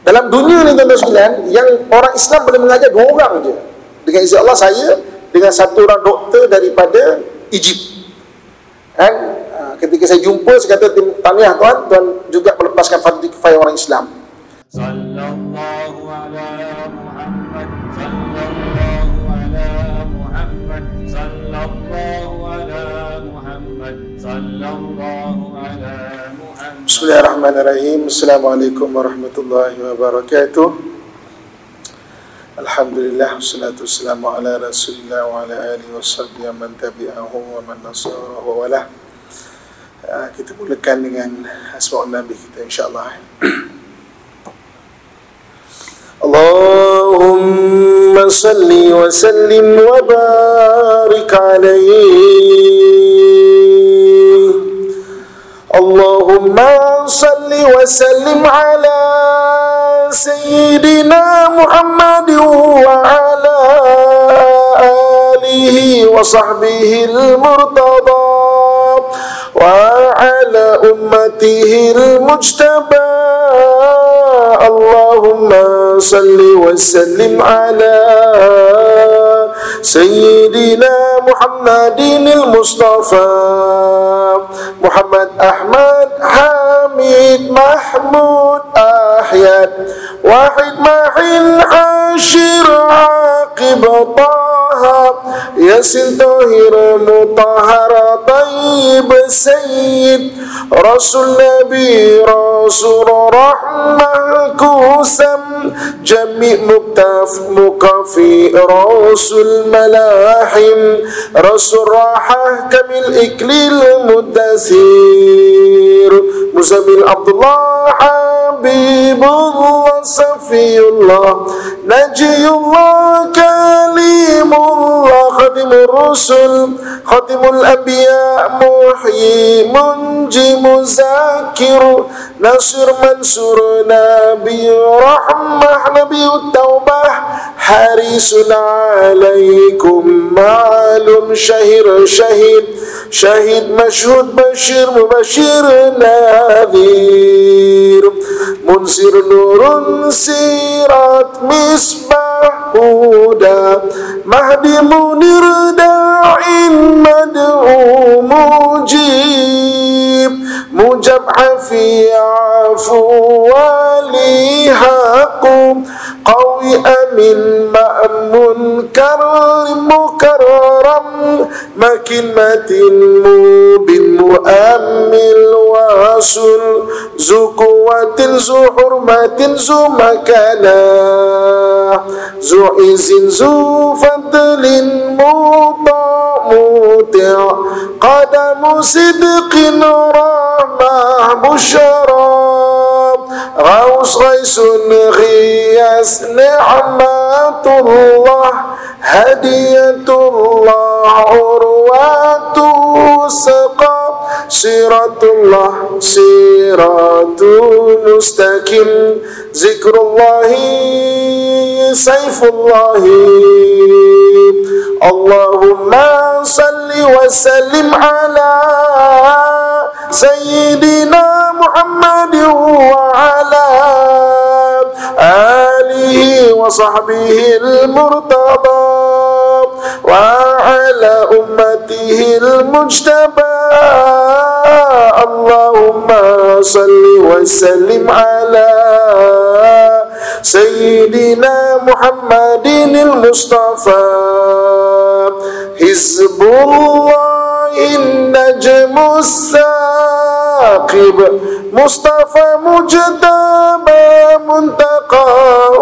Dalam dunia ni tuan-tuan sekalian, yang orang Islam boleh mengajar 2 orang je. Dengan izin Allah, saya dengan 1 orang doktor daripada Egypt. Kan? Ketika saya jumpa, saya kata, tahniah tuan, tuan juga melepaskan fardu kifayah orang Islam. Sallallahu ala Muhammad, sallallahu ala Muhammad, sallallahu ala Muhammad, sallallahu ala Muhammad. Bismillahirrahmanirrahim. Assalamualaikum warahmatullahi wabarakatuh. Alhamdulillah, wassalatu wassalamu ala Rasulillah wa ala alihi washabbihi man tabi'ahu wa man nasarahu wa walah. Kita mulakan dengan asma'un Nabi kita insyaAllah. Allahumma salli wa sallim wa barik alaihi. Allahumma salli wa sallim ala Sayyidina Muhammad wa ala alihi wa sahbihi al-murtada wa ala ummatihi al-mujtaba. Allahumma salli wa sallim ala Sayyidina Muhammadin al-Mustafa Muhammad Ahmad Hamid Mahmud Ahyad Wahid Mahil Ashir Aqib Taha Yasin Tahir Mutahar Tayyib Sayyid Rasul Nabi Rasul Rahmah Kusam Jami' Muktaf Mukafi Rasul Malahim Rasul Rahah Kamil Iklil Muddasir Muzamil Abdullah Habibullah Safiyullah Najiyullah Kalimullah Khadimul Rusul Khadimul Anbiya Muhyi Munji Muzakir Nasir Mansur Nabi Rahmah Nabi Taubah Harisun alaikum Ma'lum Syahir Syahid Syahid Masyhud Bashir Mubashir Nadhir Munsir Nurun Sirat Misbah Huda Mahdi Munir Da'in Mad'u Mujib Mujab Hafi Afu Wali Haqum Qawi Amin Ma'mun Karim Mukarram Makin Matin Mubin Mu'ammil Wasul Zukuwatin Zuhurmatin Zumakana Zu'izin Zufadlin Muti' Qadamu Sidqin Rahmah Busharab Ghaus Ghaisun Ghiyas Ni'matullah Hadiyatullah Urwatu Saqab Siratullah Siratul Mustaqim Zikrullahi Saifullahi. Allahumma salli wa sallim ala Sayyidina Muhammad wa ala alihi wa sahbihi al-murtada wa ala ummatihi al-mujtaba. Allahumma salli wa sallim ala Sayyidina Muhammadin al-Mustafa Hizbullahin Najmus Saqib Mustafa Mujtaba Muntaqa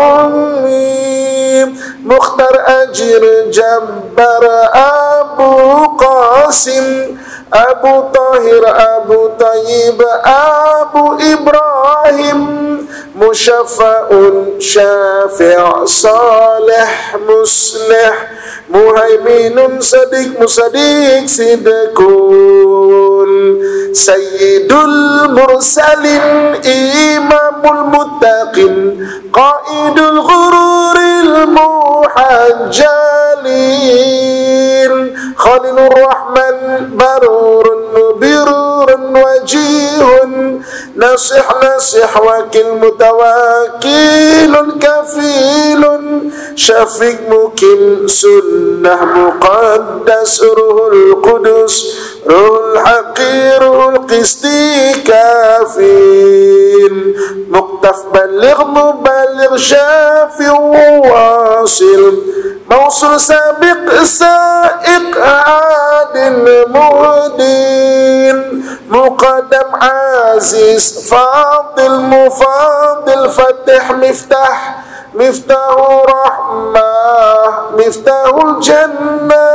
Ummi Mukhtar Ajir Jabbar Abu Qasim Abu Tahir Abu Tayyib Abu Ibrahim Musyafa'un Syafi' Salih Muslih Muhaiminun Sadiq Musadik Sidkun Sayyidul Mursalin Imamul Muttaqin Qaidul Ghururil Muhajjalin Khalilur Rahman Barurun Birurun Wajihun نصح وكل متوكل كفيل شفيق مكل سنة مقدس روح القدس روح الحق روح القسط كافيل مقتف بلغ مبلغ شافي واصل موصول سابق سائق عادل مهدين مقدم عزيز فاضل مفاضل فتح مفتاح رحمة مفتاح الجنة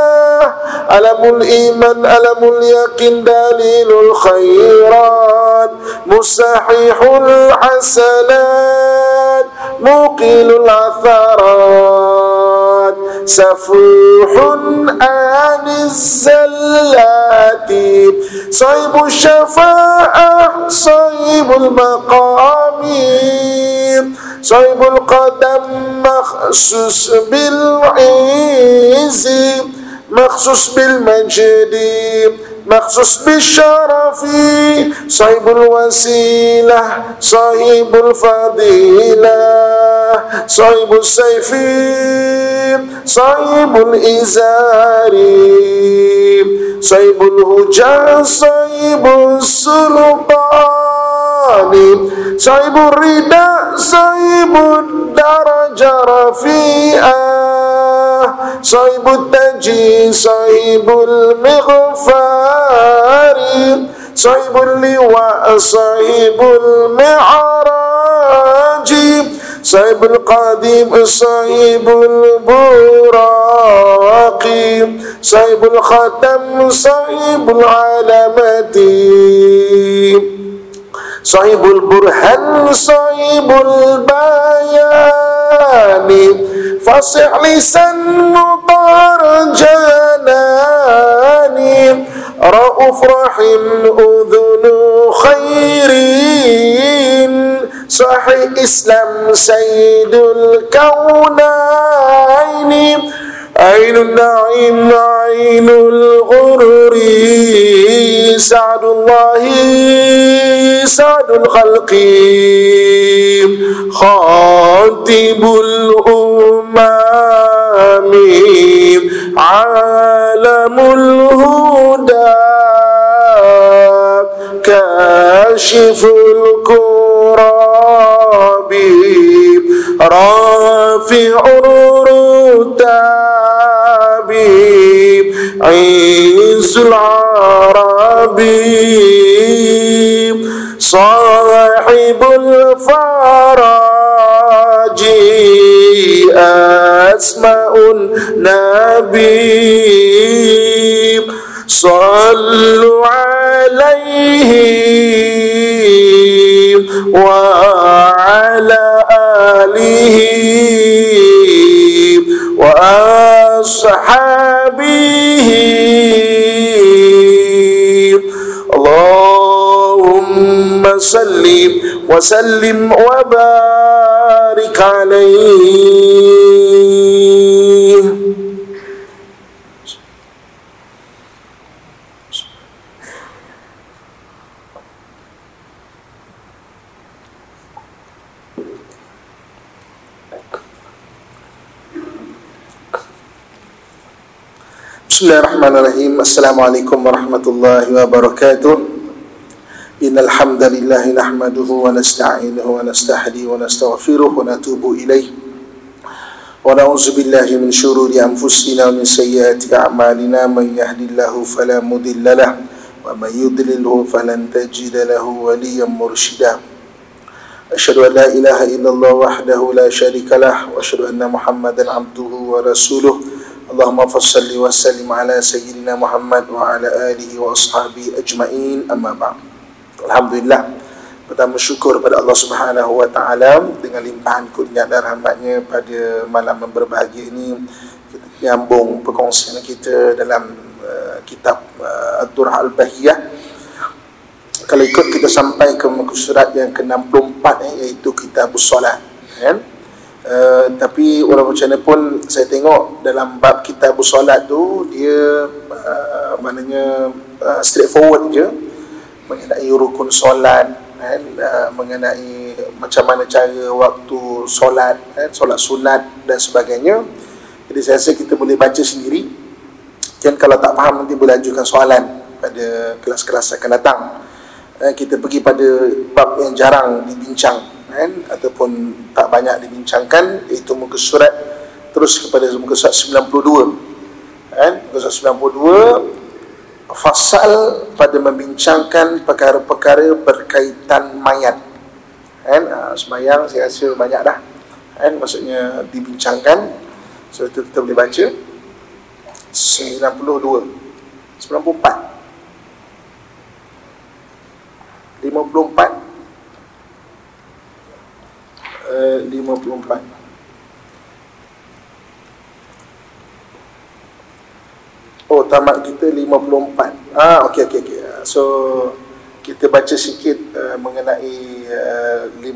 ألم الإيمان ألم اليقين دليل الخيرات مصحح الحسنات مقيل العثرات سفوح عن الزلات صيب الشفاعة صيب المقام صيب القدم مخصوص بالعز مخصوص بالمجد مخصوص بالشرف صيب الوسيلة صيب الفضيلة صيب السيف صيب الإزار صيب الهجا صيب السلطان صيب الرداء صيب الدرجة رفيئة صيب التاج صيب المغفار صيب اللواء صيب المعراج صيب القديم صيب البراق صيب الختم صيب العلامات صيب البرهان صيب البيان فصح لسان مطار جناني رؤوف رحيم أذن خيرين صحيح إسلام سيد الكونين عين النعيم عين الغرور سعد الله سعد الخلق خاتم الأمم عالم الهدى كاشف الكراب رافع الرتاب عز العربي صاحب الفرج أسماء النبي صلوا عليه وعلى آله وأصحابه اللهم صل وسلم وبارك عليه. Bismillahirrahmanirrahim. Assalamualaikum warahmatullahi wabarakatuh. Innal hamdalillah nahmaduhu wa nasta'inuhu wa nastahdihi wa nastaghfiruh wa natubu ilaih. Wa na'udzu billahi min shururi anfusina wa min sayyiati a'malina man yahdihillahu fala mudhillalah wa man yudlilhu falan tajida lahu waliyyan mursyida. Asyhadu an la ilaha illallah wahdahu la syarika lah wa asyhadu anna Muhammadan abduhu wa rasuluh. Allahumma fassalli wa sallim ala sayyidina Muhammad wa ala alihi wa ashabihi ajma'in, amma ba'd. Alhamdulillah, pertama syukur pada Allah Subhanahu wa taala dengan limpahan kurnia dan rahmatnya pada malam yang berbahagia ini. Kita menyambung perkongsian kita dalam kitab Ad-Durrah Al-Bahiyah. Kalau ikut kita sampai ke muka surat yang ke-64 iaitu Kitabus Solat, kan? Tapi walaupun macam mana pun saya tengok dalam bab Kitabus Solat tu dia maknanya straightforward je mengenai rukun solat, mengenai macam mana cara waktu solat, solat sunat dan sebagainya. Jadi saya rasa kita boleh baca sendiri, dan kalau tak faham nanti boleh ajukan soalan pada kelas-kelas akan datang. Kita pergi pada bab yang jarang dibincang, ataupun tak banyak dibincangkan, iaitu muka surat, terus kepada muka surat 92. Muka surat 92 fasal pada membincangkan perkara-perkara berkaitan mayat. Semayang saya rasa banyak dah, maksudnya dibincangkan. So itu kita boleh baca 92, 94, 54, 54. Oh, tamat kita 54. Okey. So kita baca sikit mengenai 54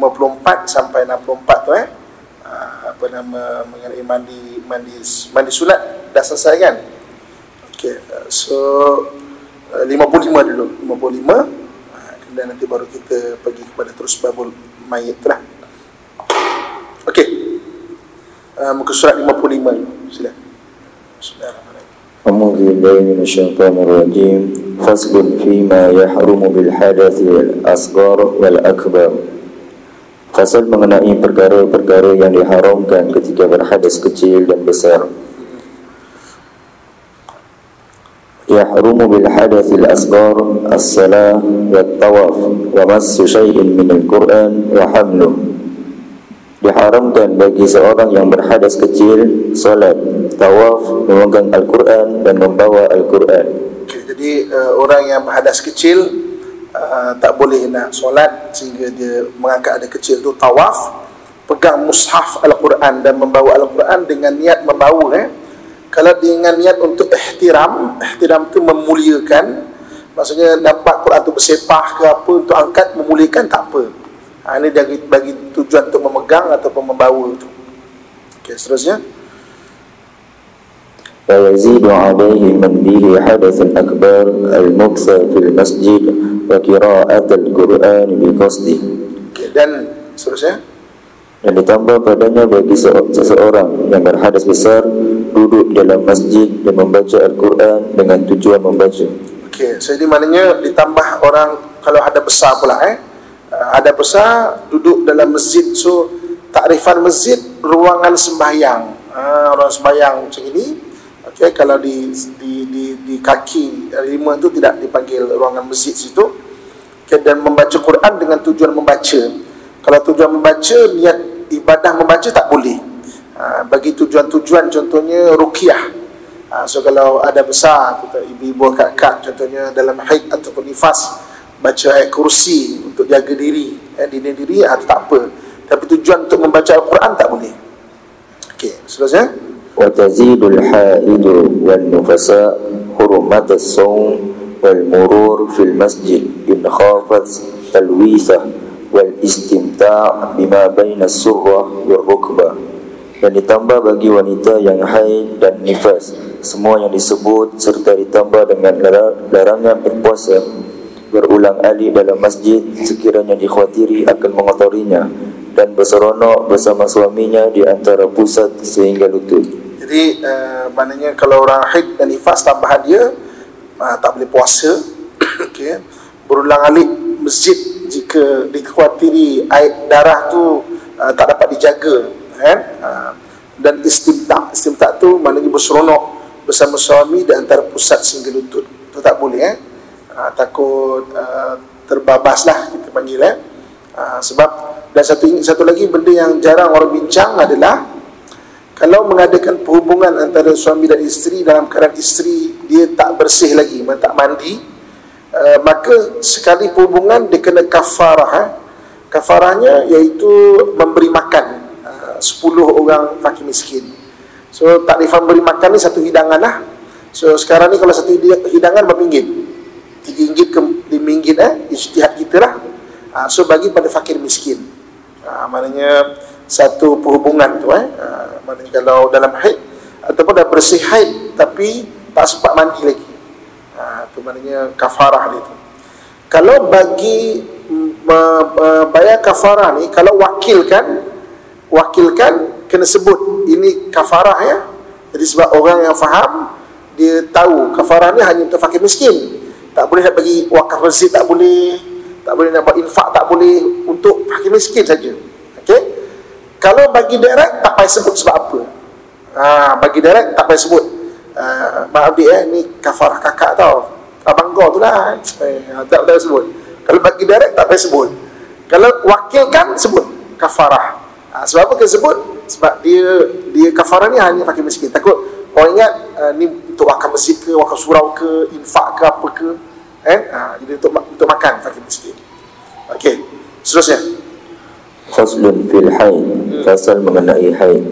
sampai 64 tu apa nama, mengenai mandi sunat dah selesai kan? Okey. So 55 dulu. 55. Dan nanti baru kita pergi kepada terus babul mayit tu lah. Okey. Muka surat 55 dulu. Silakan. Bismillahirrahmanirrahim. أعوذ بالله من الشيطان الرجيم فصل فيما يحرم بالحدث الأصغر والأكبر. Fasal mengenai perkara-perkara yang diharamkan ketika berhadas kecil dan besar. Yahrumu bil hadathil asghar as-salah wat tawaf wa massu syai'in min al-Qur'an wa hamluh. Diharamkan bagi seorang yang berhadas kecil solat, tawaf, memegang Al-Quran dan membawa Al-Quran. Jadi orang yang berhadas kecil tak boleh nak solat sehingga dia mengangkat ada kecil tu, tawaf, pegang mushaf Al-Quran dan membawa Al-Quran dengan niat membawa. Kalau dengan niat untuk ihtiram tu memuliakan, maksudnya nampak Quran tu bersepah ke apa, untuk angkat memuliakan, tak apa. Ini bagi tujuan untuk memegang ataupun membawa itu. Okey, seterusnya. Wa yazidu alaihi man bihi hadathun akbar al-muktha fil masjid wa qira'at al-Quran bi qasdi. Okey, dan seterusnya. Dan ditambah padanya bagi seseorang yang berhadas besar duduk dalam masjid dan membaca Al-Quran dengan tujuan membaca. Okey, so ini maknanya ditambah orang kalau ada besar pula ada besar duduk dalam masjid. So takrifan masjid ruangan sembahyang. Ruangan sembahyang macam ini. Okey, kalau di kaki lima tu tidak dipanggil ruangan masjid situ. Okay, dan membaca Quran dengan tujuan membaca. Kalau tujuan membaca, niat ibadah membaca tak boleh. Bagi tujuan-tujuan, contohnya ruqyah. So kalau ada besar, ibu-ibu kakak contohnya dalam haid ataupun nifas, baca ayat kursi untuk jaga diri, diri tak apa. Tapi tujuan untuk membaca Al-Quran tak boleh. Okey, seterusnya. Wa tazidul haidu wan nufasa hurumat as-sawm wal murur fil masjid in khafat talwisah wal istimta' bima baina as-surrah wal rukbah. Dan ditambah bagi wanita yang haid dan nifas semua yang disebut, serta ditambah dengan larangan berpuasa berulang alik dalam masjid sekiranya dikhawatiri akan mengotorinya, dan berseronok bersama suaminya di antara pusat sehingga lutut. Jadi maknanya kalau orang haid dan nifas tambahan dia tak boleh puasa. Okay. Berulang alik masjid jika dikhawatiri air darah tu tak dapat dijaga, dan istimta' tu maknanya berseronok bersama suami di antara pusat sehingga lutut. Itu tak boleh. Takut terbabas lah kita panggil. Sebab, dan satu lagi benda yang jarang orang bincang adalah kalau mengadakan perhubungan antara suami dan isteri dalam keadaan isteri dia tak bersih lagi, tak mandi, maka sekali perhubungan dia kena kafarah. Kafarahnya iaitu memberi makan 10 orang fakir miskin. So takrifan beri makan ni satu hidangan lah. So sekarang ni kalau satu hidangan berapa ringgit? RM3 ke RM5, ijtihad kita lah. So bagi pada fakir miskin. Maknanya satu perhubungan tu maknanya kalau dalam haid ataupun dah bersih haid tapi tak sempat mandi lagi, tu maknanya kafarah dia tu. Kalau bagi bayar kafarah ni, kalau wakilkan kena sebut ini kafarah ya. Jadi sebab orang yang faham, dia tahu kafarah ni hanya untuk fakir miskin. Tak boleh nak bagi wakaf masjid, tak boleh nak buat infak, tak boleh, untuk fakir miskin saja. Okey. Kalau bagi direct tak payah sebut sebab apa. Bagi direct tak payah sebut. Maaf dia ni kafarah kakak tau, abang kau tu lah. Tak payah sebut. Kalau bagi direct tak payah sebut. Kalau wakilkan sebut kafarah. Sebab apa kena sebut? Sebab dia kafarah ni hanya fakir miskin. Takut orang ingat ni untuk wakaf masjid ke, wakaf surau ke, infak ke, apa ke, jadi untuk makan fakir miskin. Okey, seterusnya. Faslun fil haid, fasal mengenai haid.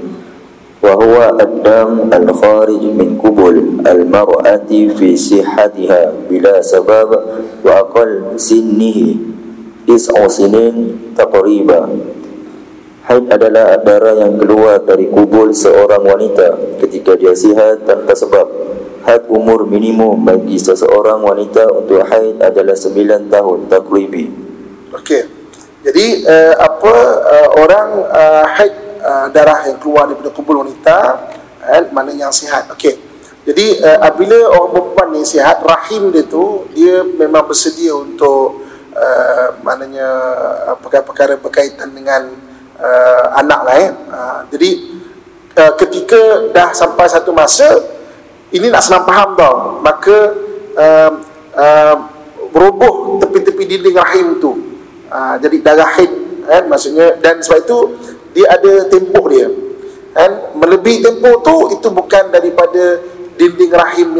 Wa huwa ad-dam al-kharij min qubul al-mar'ati fi sihhatiha bila sabab wa aqall sinnihi 9 sinin taqriban. Haid adalah darah yang keluar dari kubul seorang wanita ketika dia sihat tanpa sebab. Had umur minimum bagi seseorang wanita untuk haid adalah 9 tahun takribi. Okey. Jadi orang haid, darah yang keluar daripada kubul wanita, mana yang sihat. Okey. Jadi apabila orang perempuan ni sihat, rahim dia tu dia memang bersedia untuk maknanya perkara-perkara berkaitan dengan anak lah ya. Jadi ketika dah sampai satu masa, ini nak senang faham tau, maka beroboh tepi-tepi dinding rahim tu, jadi darah haid maksudnya. Dan sebab itu dia ada tempoh dia, melebihi tempoh tu, itu bukan daripada dinding rahim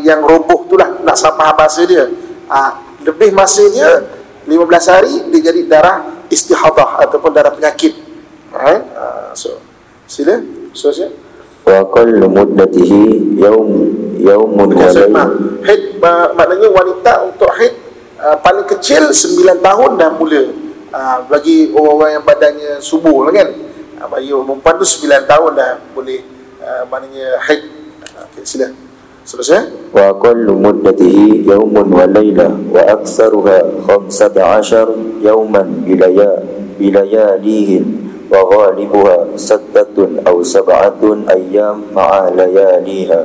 yang roboh tu lah, nak senang faham bahasa dia. Lebih masa dia 15 hari, dia jadi darah istihadah ataupun darah penyakit. So sila seterusnya. Wa qallu muddatihi yaumun wa layl. Haid maknanya wanita untuk haid paling kecil 9 tahun dah mula. Bagi orang-orang yang badannya subur kan, bagi orang perempuan tu 9 tahun dah boleh maknanya haid. Okay, sila seterusnya. Wa qallu muddatihi yaumun wa layla wa aktsaruha 15 yawman bilayalihin wa ghalibuha 6 aw 7 ayyam ma'a layaliha.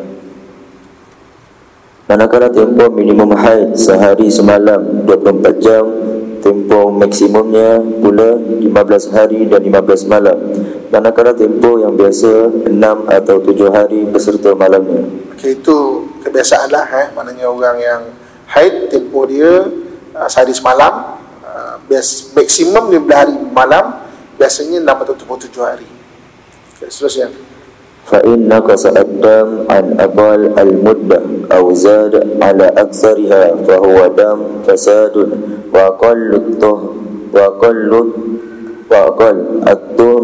Manakala tempoh minimum haid sehari semalam 24 jam, tempoh maksimumnya pula 15 hari dan 15 malam. Manakala tempoh yang biasa 6 atau 7 hari beserta malamnya. Okey, itu kebiasaan lah maknanya orang yang haid tempoh dia sehari semalam, maksimum 15 hari malam, biasanya 6 atau 7 hari. Okay, seterusnya. Fa inna qasa'ad-dam an aqal al-muddah aw zad ala aktsariha fa huwa dam fasadun wa qallu at-tur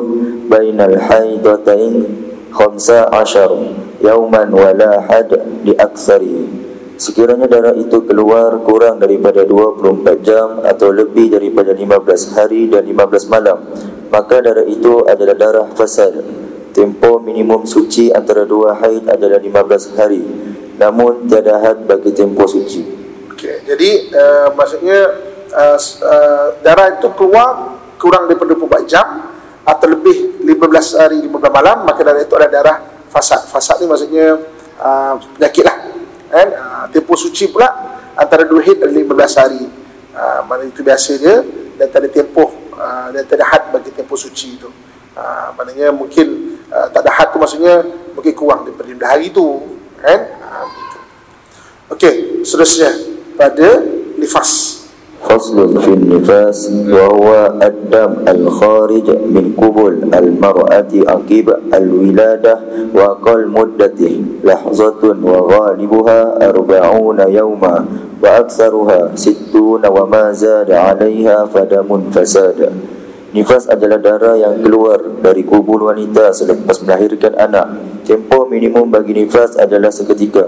bainal haidatain 15 yawman wa la had li aktsarihi. Sekiranya darah itu keluar kurang daripada 24 jam atau lebih daripada 15 hari dan 15 malam, maka darah itu adalah darah fasad. Tempoh minimum suci antara dua haid adalah 15 hari, namun tiada had bagi tempoh suci. Okay, jadi maksudnya darah itu keluar kurang daripada 24 jam atau lebih 15 hari 15 malam, maka darah itu adalah darah fasad. Fasad ni maksudnya penyakit lah. Tempoh suci pula antara dua haid adalah 15 hari. Mana itu biasa dia, dan tak ada tempoh dan tak ada had bagi tempoh suci itu. Maknanya mungkin tak ada had tu, maksudnya mungkin kurang daripada 15 hari tu kan. Okey, seterusnya pada nifas. Faslun fil nifas wa huwa ad-dam al-kharij min qubul al-mar'ati aqib al-wiladah wa qal muddatihi lahzatun wa ghalibuha 40 yawma wa aktsaruha 60 wa ma zada 'alayha fadamun fasada. Nifas adalah darah yang keluar dari kubul wanita selepas melahirkan anak. Tempoh minimum bagi nifas adalah seketika.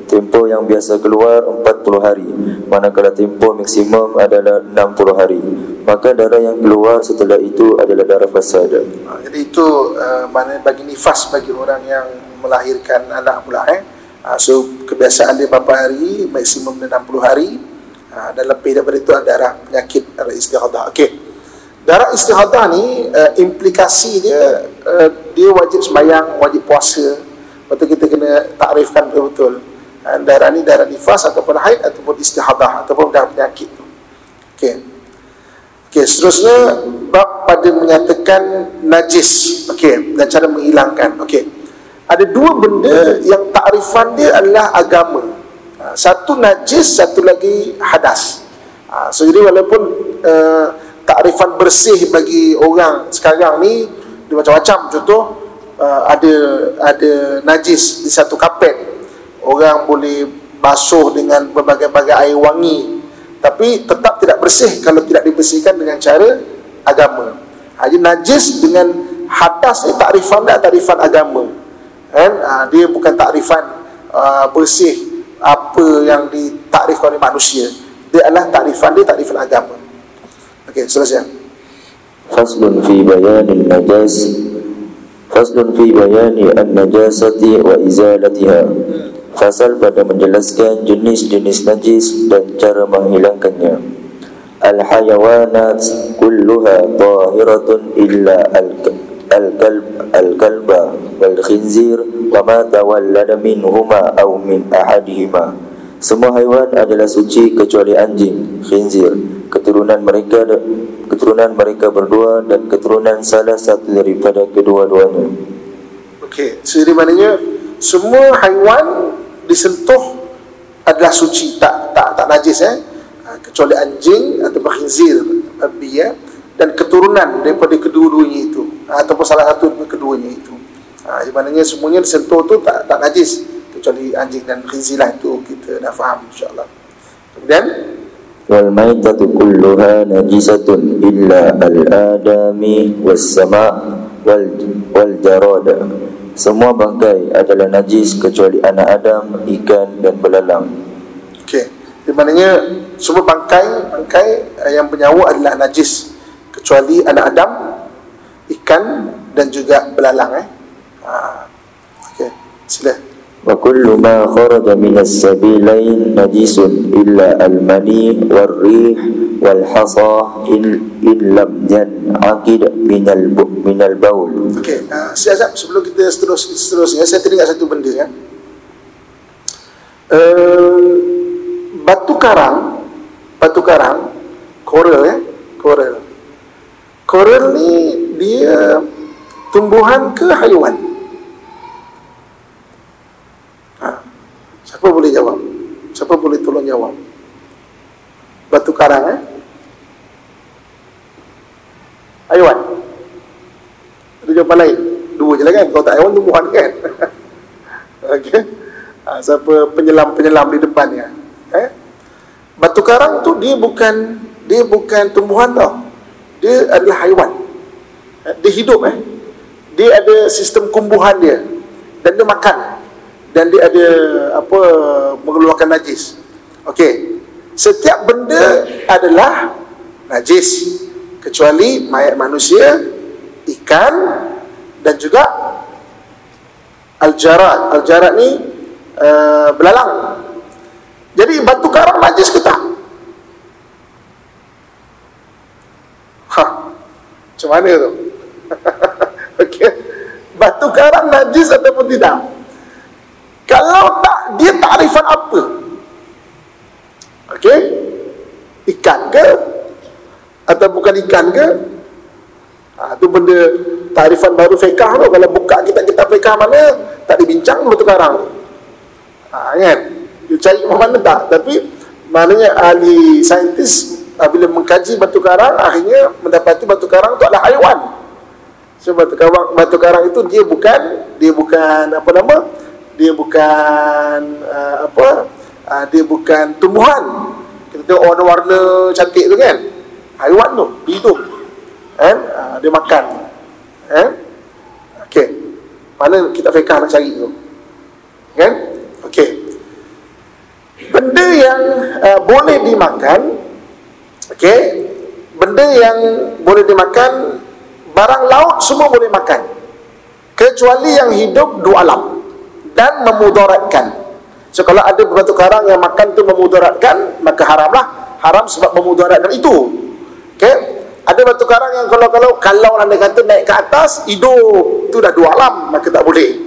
Tempoh yang biasa keluar 40 hari, manakala tempoh maksimum adalah 60 hari. Maka darah yang keluar setelah itu adalah darah fasad. Jadi itu maknanya bagi nifas bagi orang yang melahirkan anak pula. So kebiasaan dia berapa hari, maksimum dia 60 hari. Dan lebih daripada itu ada darah penyakit, darah istihadah. Okey. Darah istihadah ni implikasi dia dia wajib sembahyang, wajib puasa. Betul, kita kena takrifkan betul-betul. Darah ni darah nifas ataupun haid ataupun istihadah ataupun darah penyakit tu. Okey. Okey, seterusnya bab pada menyatakan najis. Okey, dan cara menghilangkan. Okey. Ada dua benda yang takrifan dia adalah agama. Satu najis, satu lagi hadas. So jadi walaupun takrifan bersih bagi orang sekarang ni dia macam-macam. Contoh, ada najis di satu kapet, orang boleh basuh dengan berbagai-bagai air wangi, tapi tetap tidak bersih kalau tidak dibersihkan dengan cara agama. Jadi najis dengan hadas ni takrifan dia takrifan agama, kan? Dia bukan takrifan bersih apa yang ditakrifkan oleh manusia. Dia adalah takrifan dia takrifan agama. Okey, seterusnya. Faslun fi bayanin najas. Faslun fi bayani an-najasati wa izalatiha. Fasal pada menjelaskan jenis-jenis najis dan cara menghilangkannya. Al-hayawanat kulluha tahiratun illa al-kalba wal khinzir wa ma tawallada minhuma aw min ahadihima. Semua haiwan adalah suci kecuali anjing, khinzir, keturunan mereka berdua dan keturunan salah satu daripada kedua-duanya. Okey, jadi maknanya semua haiwan disentuh adalah suci, tak najis, kecuali anjing atau khinzir, babi, dan keturunan daripada kedua-duanya itu, ataupun salah satu daripada keduanya itu. Jadi maknanya semuanya disentuh tu tak najis kecuali anjing dan khinzir lah. Itu kita dah faham insya-Allah. Kemudian wal maitatu kulluha najisatun illa al-adami was-sama' wal jarada. Semua bangkai adalah najis kecuali anak Adam, ikan dan belalang. Okey, di maknanya semua bangkai yang bernyawa adalah najis kecuali anak Adam, ikan dan juga belalang. Okey, sila. Wa kullu ma kharaja min as-sabilain najisun illa al-mani war-rih wal-hasa in lam yan'aqid min al-baul. Okey, siap sebelum kita seterusnya saya teringat satu benda ya. Batu karang, coral ni dia tumbuhan ke haiwan? Siapa boleh jawab? Siapa boleh tolong jawab? Batu karang haiwan. Ada jawapan lain? Dua je lah kan? Kalau tak haiwan, tumbuhan kan? Okey. Siapa penyelam di depannya? Batu karang tu dia bukan tumbuhan tau. Dia adalah haiwan. Dia hidup Dia ada sistem kumbuhan dia. Dan dia makan. Dan dia ada mengeluarkan najis. Okey. Setiap benda adalah najis kecuali mayat manusia, ikan dan juga al-jarad. Al-jarad ni belalang. Jadi batu karang najis ke tak? Macam mana tu? Okey. Batu karang najis ataupun tidak? Kalau tak, dia takrifan apa? Okey? Ikan ke? Atau bukan ikan ke? Itu benda takrifan baru fiqah tu. Kalau buka kitab-kitab fiqah mana tak dibincang batu karang. Kan? Dia cari mana tak. Tapi maknanya ahli saintis bila mengkaji batu karang, akhirnya mendapati batu karang tu adalah haiwan. So batu karang itu dia bukan dia bukan tumbuhan. Kita tengok warna-warna cantik tu kan, haiwan tu, dia hidup kan, dia makan okey. Mana kita fiqh nak cari tu kan. Okey, benda yang boleh dimakan, okey, benda yang boleh dimakan, barang laut semua boleh makan kecuali yang hidup dua alam dan memudaratkan. So kalau ada batu karang yang makan tu memudaratkan, maka haramlah. Haram sebab memudaratkan itu. Okey. Ada batu karang yang kalau anda kata naik ke atas hidup, tu dah dua alam, maka tak boleh.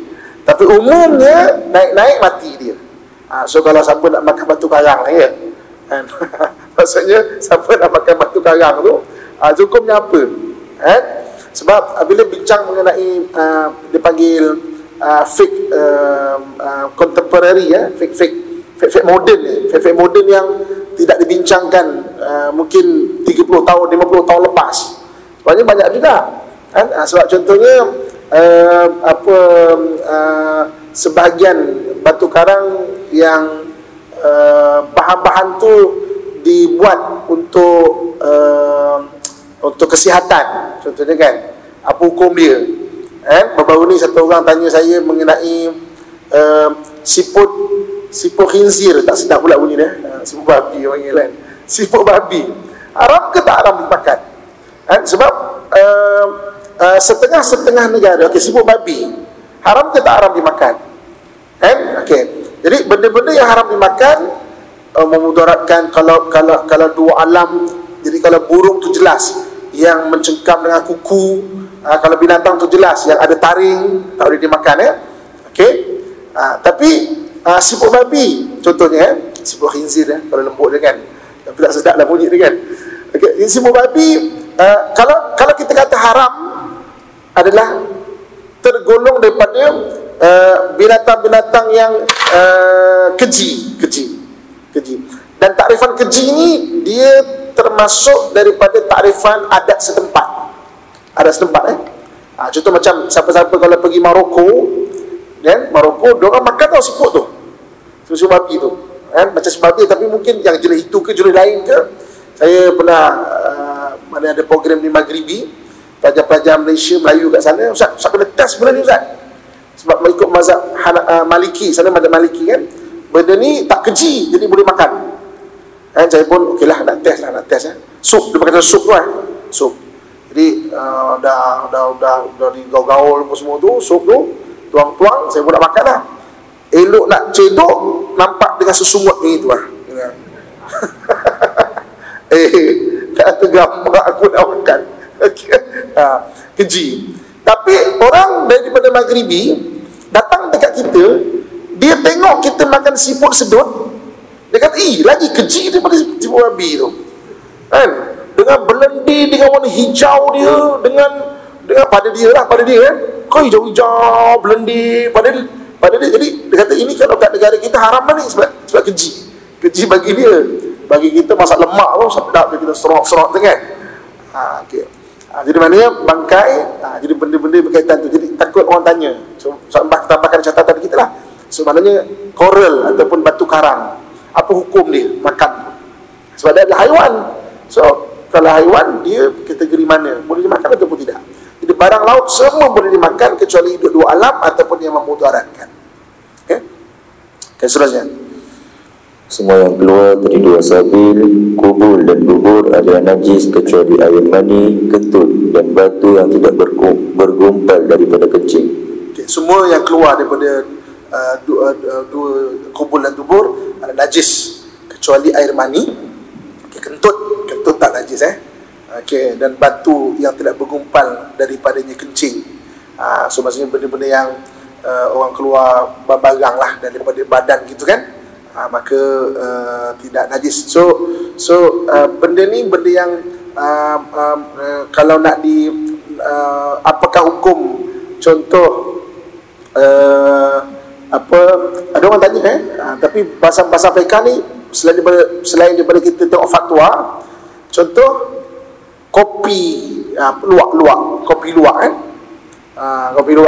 Tapi umumnya naik-naik mati dia. So kalau siapa nak makan batu karang ya. Kan? Maksudnya siapa nak makan batu karang tu, hukumnya apa? Sebab bila bincang mengenai dipanggil fake contemporary fake modern yang tidak dibincangkan mungkin 30 tahun 50 tahun lepas, sebenarnya banyak juga kan. Sebab contohnya sebahagian batu karang yang bahan-bahan tu dibuat untuk kesihatan, contohnya kan, apa hukum dia? Baru-baru ni satu orang tanya saya mengenai siput khinzir, tak sedap pula bunyi dia, siput babi orang panggil kan. Siput babi haram ke tak haram dimakan? Sebab setengah-setengah negara, okey, siput babi haram ke tak haram dimakan? Okey, jadi benda-benda yang haram dimakan memudaratkan kalau dua alam. Jadi kalau burung tu jelas yang mencengkam dengan kuku, kalau binatang tu jelas yang ada taring, tak boleh dimakan ya. Okey. Tapi siput babi contohnya, siput khinzir kalau lembut dia kan, tapi tak sedap lah bunyi dia kan. Okey, siput babi kalau kita kata haram adalah tergolong daripada binatang-binatang yang keji. Dan takrifan keji ni dia termasuk daripada takrifan adat setempat. Contoh macam siapa-siapa kalau pergi Maroko, kan, Maroko diorang makan tau siput tu, siput babi tu, kan, macam siput babi tapi mungkin yang jenis itu ke jenis lain ke. Saya pernah mana ada program di Maghribi, pelajar-pelajar Malaysia Melayu kat sana, Ustaz kena test benda ni Ustaz, sebab mengikut mazhab Maliki, sana mazhab Maliki kan, benda ni tak keji jadi boleh makan. Saya pun okeylah nak test sup, dia pakai sup tu sup. Jadi dah digaul-gaul apa semua tu, sup tu tuang-tuang, saya pun nak makan lah. Elok nak cedok, nampak dengan sesungut ni tu lah. Tak tergambar aku nak makan. Keji. Tapi orang daripada Maghribi datang dekat kita, dia tengok kita makan siput sedut, dia kata, lagi keji daripada siput babi tu kan, dengan belendi, dengan warna hijau dia, dengan pada dia kan, kau hijau-hijau belendi pada dia. Jadi dia kata ini kalau kat negara kita haram lah ni, sebab keji bagi dia. Bagi kita masak lemak tu sedap, kita serok-serok tu kan. Okay. Jadi maknanya bangkai, jadi benda-benda berkaitan tu. Jadi takut orang tanya, so tambahkan catatan kita lah. So maknanya koral ataupun batu karang, apa hukum dia makan? Sebab dia adalah haiwan. So kalau haiwan, dia kategori mana, boleh dimakan ataupun tidak. Jadi barang laut semua boleh dimakan kecuali hidup dua alam ataupun yang memudaratkan. Okay, seterusnya. Semua yang keluar dari dua sabil, kubur dan dubur adalah najis kecuali air mani, kentut dan batu yang tidak bergumpal daripada kencing. Okay, semua yang keluar daripada dua kubur dan dubur adalah najis kecuali air mani. Okay, kentut tak najis okay, dan batu yang tidak bergumpal daripadanya kencing. So maksudnya benda-benda yang orang keluar barang lah daripada badan gitu kan, maka tidak najis. So benda ni benda yang kalau nak apakah hukum, contoh ada orang tanya tapi bahasa fiqh ni selain daripada kita tengok fatwa, contoh kopi luwak kopi luwak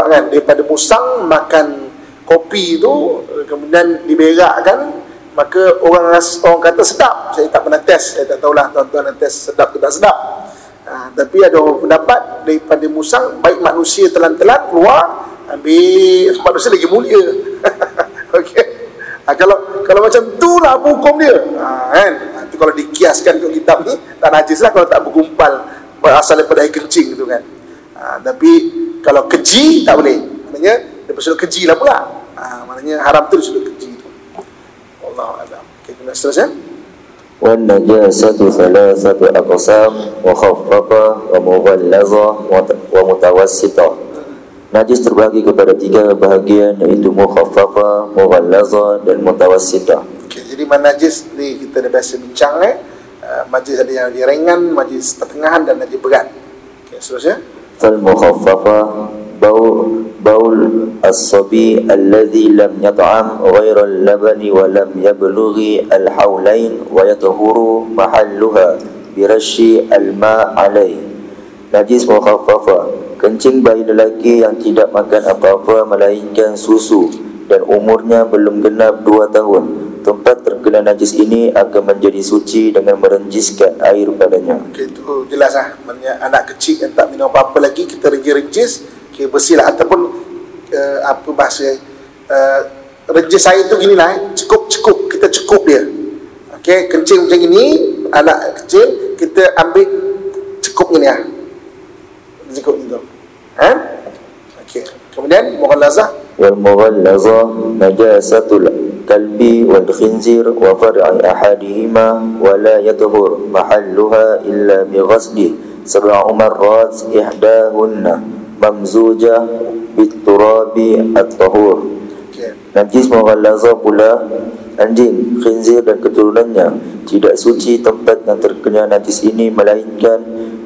kan, daripada musang makan kopi tu kemudian diberakkan, maka orang kata sedap. Saya tak pernah test, saya tak tahulah tuan-tuan nak test sedap ke tak sedap. Tapi ada orang pendapat daripada musang, baik manusia telan-telan keluar, ambil manusia lagi mulia. Okey. Kalau macam tu lah apa hukum dia, kan? Itu kalau dikiaskan ke kitab ni tak najis lah kalau tak bergumpal berasal daripada air kencing tu kan. Tapi kalau keji tak boleh, maknanya dia bersudut keji lah pula. Maknanya haram tu bersudut keji tu. Wallahu a'lam. Okey, kemudian seterusnya. والنجاسة ثلاثة أقسام مخففة ومغلظة ومتوسطة. Najis terbagi kepada 3 bahagian, iaitu mukhaffafah, mughallazah dan mutawassitah. Okay, jadi najis ni kita dah biasa bincang majlis ada yang ringan, majlis pertengahan dan najis berat. Okey, seterusnya. Fal mukhaffafah baul as-sabi alladhi lam yat'am ghayra al-labani wa lam yablughi al-hawlain wa yatahuru mahalluha birashyi al-ma' alayh. Najis mukhaffafah, kencing bayi lelaki yang tidak makan apa-apa melainkan susu dan umurnya belum genap 2 tahun. Tempat terkena najis ini akan menjadi suci dengan merenjiskan air padanya. Okey, itu jelas maknanya anak kecil yang tak minum apa-apa lagi kita renjis, okey, bersihlah. Ataupun apa bahasa renjis air tu ginilah, cukup kita cukup dia. Okey, kencing macam ini anak kecil kita ambil cukup gini cukup gitu. Okey, kemudian mughallazah. Wal mughallazah najasatul kalbi wal khinzir wa far'i ahadihima wa la yatuhur mahalluha illa bi ghasli 7 marrat ihdahunna mamzujah bit turabi at-tahur. Najis mughallazah pula anjing, khinzir dan keturunannya tidak suci tempat yang terkena najis ini melainkan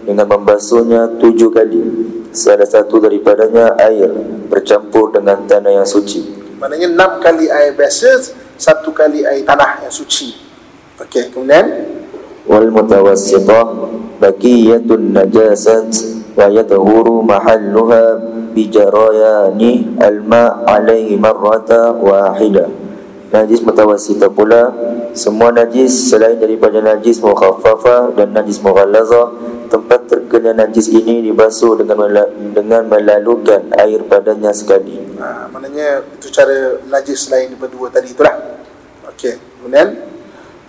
dengan membasuhnya 7 kali. Salah satu daripadanya air bercampur dengan tanah yang suci. Maknanya 6 kali air biasa, 1 kali air tanah yang suci. Okey, kemudian wal mutawassithah baqiyatun najasat wa yatahuru mahalluha bi jarayani al-ma' alaihi marrata wahidah. Najis mutawassithah pula semua najis selain daripada najis mukhaffafah dan najis mughallazah, tempat terkena najis ini dibasuh dengan melalukan air padanya sekali. Maknanya itu cara najis selain daripada 2 tadi itulah. Okey, kemudian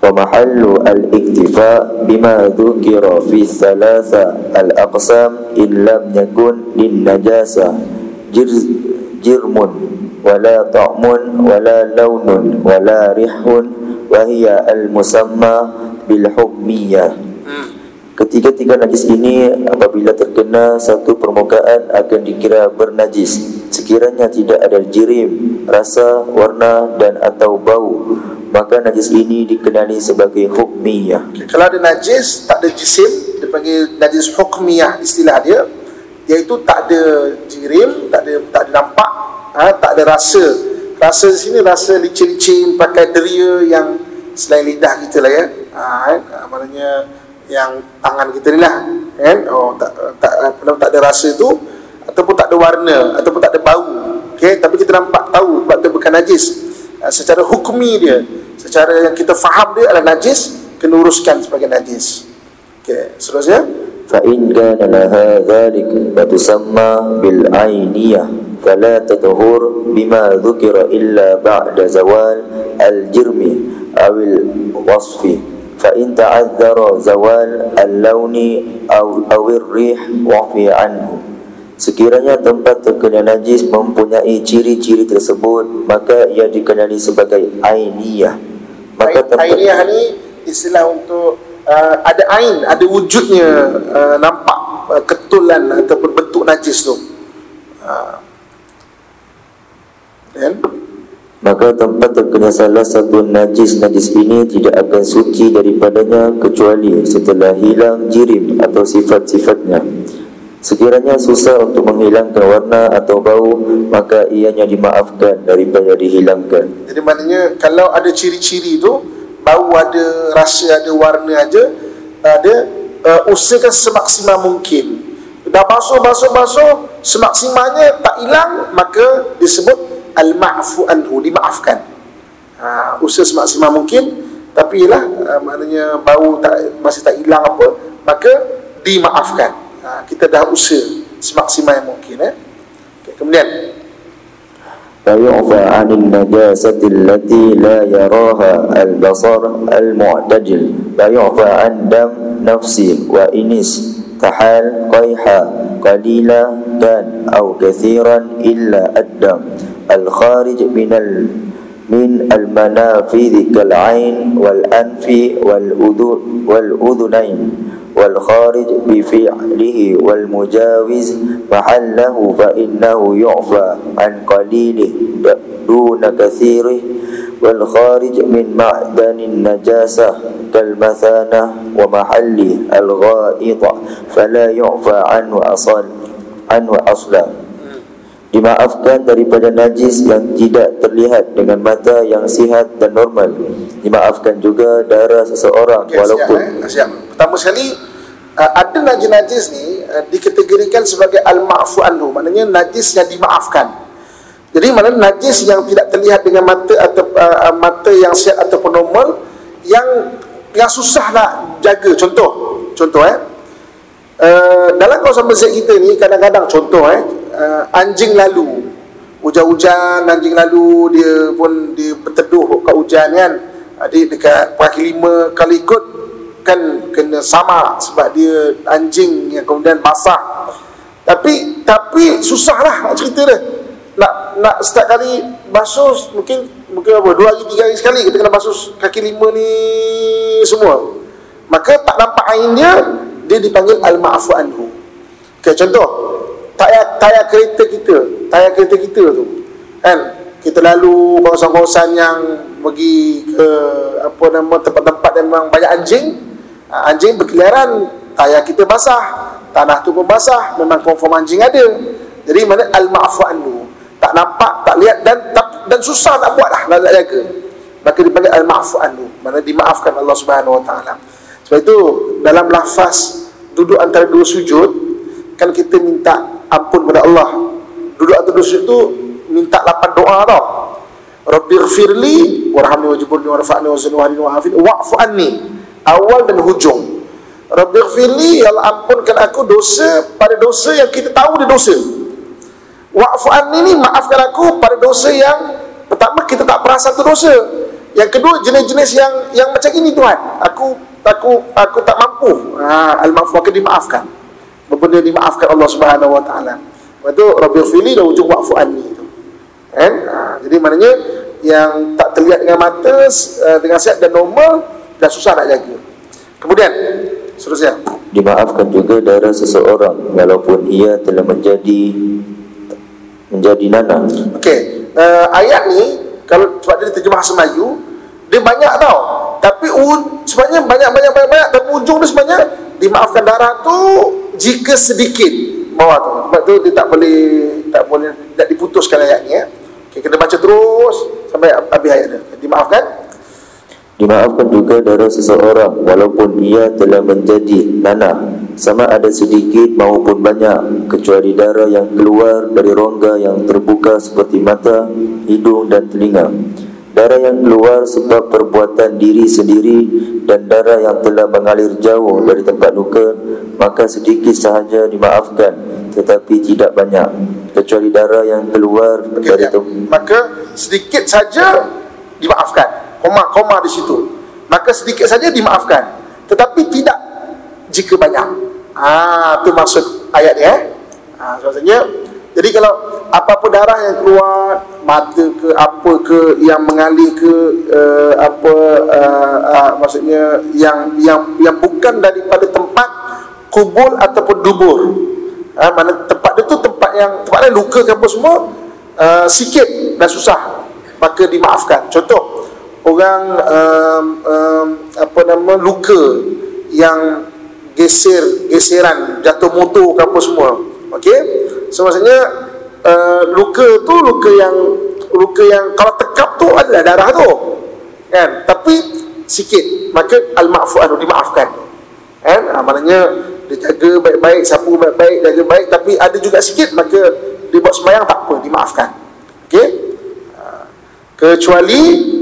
wa mahallu al-iktifa bima dhukira fi thalatha al-aqsam in lam yakun lin najasa jirmun wala ta'mun wala launun wala rihun wa hiya al-musamma bil hukmiyah. Ketiga-tiga najis ini apabila terkena satu permukaan akan dikira bernajis sekiranya tidak ada jirim, rasa, warna dan atau bau, maka najis ini dikenali sebagai hukmiyah. Kalau ada najis tak ada jisim, dipanggil najis hukmiyah istilah dia, iaitu tak ada jirim, tak ada nampak, tak ada rasa. Rasa di sini rasa licin-licin, pakai deria yang selain lidah kita lah maknanya yang tangan kita ni lah tak ada rasa tu, ataupun tak ada warna, ataupun tak ada bau. Okey, tapi kita nampak tahu sebab tu bukan najis. Secara hukmi dia, secara yang kita faham dia adalah najis, kena uruskan sebagai najis. Okey, seterusnya fa in kana laha dhalik wa tusamma bil ainiyah fala tatuhur bima dhukira illa ba'da zawal al jirmi awil wasfi. Fa in ta'adzara zawal al-launi aw ar-rih wa'fi anhu. Sekiranya tempat terkena najis mempunyai ciri-ciri tersebut, maka ia dikenali sebagai ainiyah. Maka ainiyah ni istilah untuk ada ain, ada wujudnya, nampak ketulan ataupun bentuk najis tu. Maka tempat terkena salah satu najis ini tidak akan suci daripadanya kecuali setelah hilang jirim atau sifat-sifatnya. Sekiranya susah untuk menghilangkan warna atau bau, maka ianya dimaafkan daripada dihilangkan. Jadi maknanya kalau ada ciri-ciri tu, bau ada, rasa ada, warna aja ada, usahakan semaksimal mungkin. Dah basuh semaksimalnya tak hilang, maka disebut al-ma'fu anhu, dimaafkan. Usaha semaksimal mungkin, tapi lah maknanya bau masih tak hilang apa, maka dimaafkan. Kita dah usaha semaksimal yang mungkin. Okay, kemudian fa yu'fa 'anil najasati allati la yaraha al-basar al-mu'tadil, fa yu'fa 'an dam nafsi wa inis tahal qayha qalila kan aw kathiran illa ad-dam al-kharij min min al-manafidhi kal-ain wal-anfi wal-udhunain wal-kharij bi-fi'lihi wal-mujawiz mahallahu fa innahu yu'fa an qalilih duna kathirih wal-kharij min ma'danin najasah kal-mathanah wa mahalli al-gha'ita fala yu'fa anhu aslan. Dimaafkan daripada najis yang tidak terlihat dengan mata yang sihat dan normal. Dimaafkan juga darah seseorang walaupun siap. Pertama sekali, ada najis-najis ni dikategorikan sebagai al-ma'fu anhu, maknanya najis yang dimaafkan. Jadi maknanya najis yang tidak terlihat dengan mata atau mata yang sihat ataupun normal, yang susah nak jaga. Contoh dalam kawasan masjid kita ni kadang-kadang anjing lalu, hujan-hujan anjing lalu, dia berteduh kat hujan kan, dekat kaki 5 kalau ikut kan kena sama sebab dia anjing yang kemudian basah. Tapi susahlah nak cerita dia. Nak setiap kali basuh mungkin apa 2 hari 3 hari sekali kita kena basuh kaki 5 ni semua. Maka tak nampak airnya, dia dipanggil al-ma'fu anhu. Okay, contoh tayar kereta kita tu kan, kita lalu kawasan-kawasan yang pergi ke tempat-tempat yang memang banyak anjing berkeliaran, tayar kita basah, tanah tu pun basah, memang confirm anjing ada. Jadi mana al-ma'fu anhu, tak nampak, tak lihat dan susah nak buat lah, nak jaga, maka dipanggil al-ma'fu anhu, mana dimaafkan Allah Subhanahu Wa Taala. Sebab itu dalam lafaz duduk antara 2 sujud kan kita minta ampun kepada Allah. Duduk antara 2 sujud tu minta 8 doa tau. Rabbighfirli warhamni wajburni warfa'ni wazidni wa'afini wa'fu anni, awal dan hujung. Rabbighfirli, ya Allah ampunkan aku dosa pada dosa yang kita tahu dia dosa. Wa'fu anni ni, maafkan aku pada dosa yang pertama kita tak perasan tu dosa. Yang kedua, jenis-jenis yang macam ini Tuhan, aku tak mampu. Al-ma'fu, maka dimaafkan. Benda dimaafkan Allah Subhanahu Wa Taala. Lepas tu Rabbighfirli dan ujung wa'fu anni tu. Kan? Jadi maknanya yang tak terlihat dengan mata, dengan sihat dan normal, dan susah nak jaga. Kemudian seterusnya, dimaafkan juga darah seseorang walaupun ia telah menjadi nanah. Okey, ayat ni kalau sebab dia terjemah bahasa Melayu, dia banyak tau. Tapi sebenarnya banyak, tapi ujung dia sebenarnya dimaafkan darah tu jika sedikit bawah tu. Sebab tu dia tak boleh diputuskan ayat ni ya. Okay, kena baca terus sampai habis ayat dia. Dimaafkan juga darah seseorang walaupun ia telah menjadi nanah, sama ada sedikit maupun banyak, kecuali darah yang keluar dari rongga yang terbuka seperti mata, hidung dan telinga. Darah yang keluar sebab perbuatan diri sendiri dan darah yang telah mengalir jauh dari tempat luka, maka sedikit sahaja dimaafkan, tetapi tidak banyak, kecuali darah yang keluar dari maka sedikit saja dimaafkan. Koma di situ. Maka sedikit saja dimaafkan, tetapi tidak jika banyak. Itu maksud ayat ni maksudnya. Jadi kalau apa-apa darah yang keluar, mata ke apa ke, yang mengalir ke maksudnya yang bukan daripada tempat kubul ataupun dubur, mana tempat itu tempat yang luka ke apa semua, sikit dan susah, maka dimaafkan. Contoh orang luka yang geseran, jatuh motor ke apa semua. Okey, so maksudnya luka tu luka yang kalau tekap tu adalah darah tu kan, tapi sikit, maka al-ma'fu anhu, dimaafkan kan. Maknanya dia jaga baik-baik, sapu baik-baik, jaga baik, tapi ada juga sikit, maka dia buat sembahyang tak apa, dimaafkan. Okey, kecuali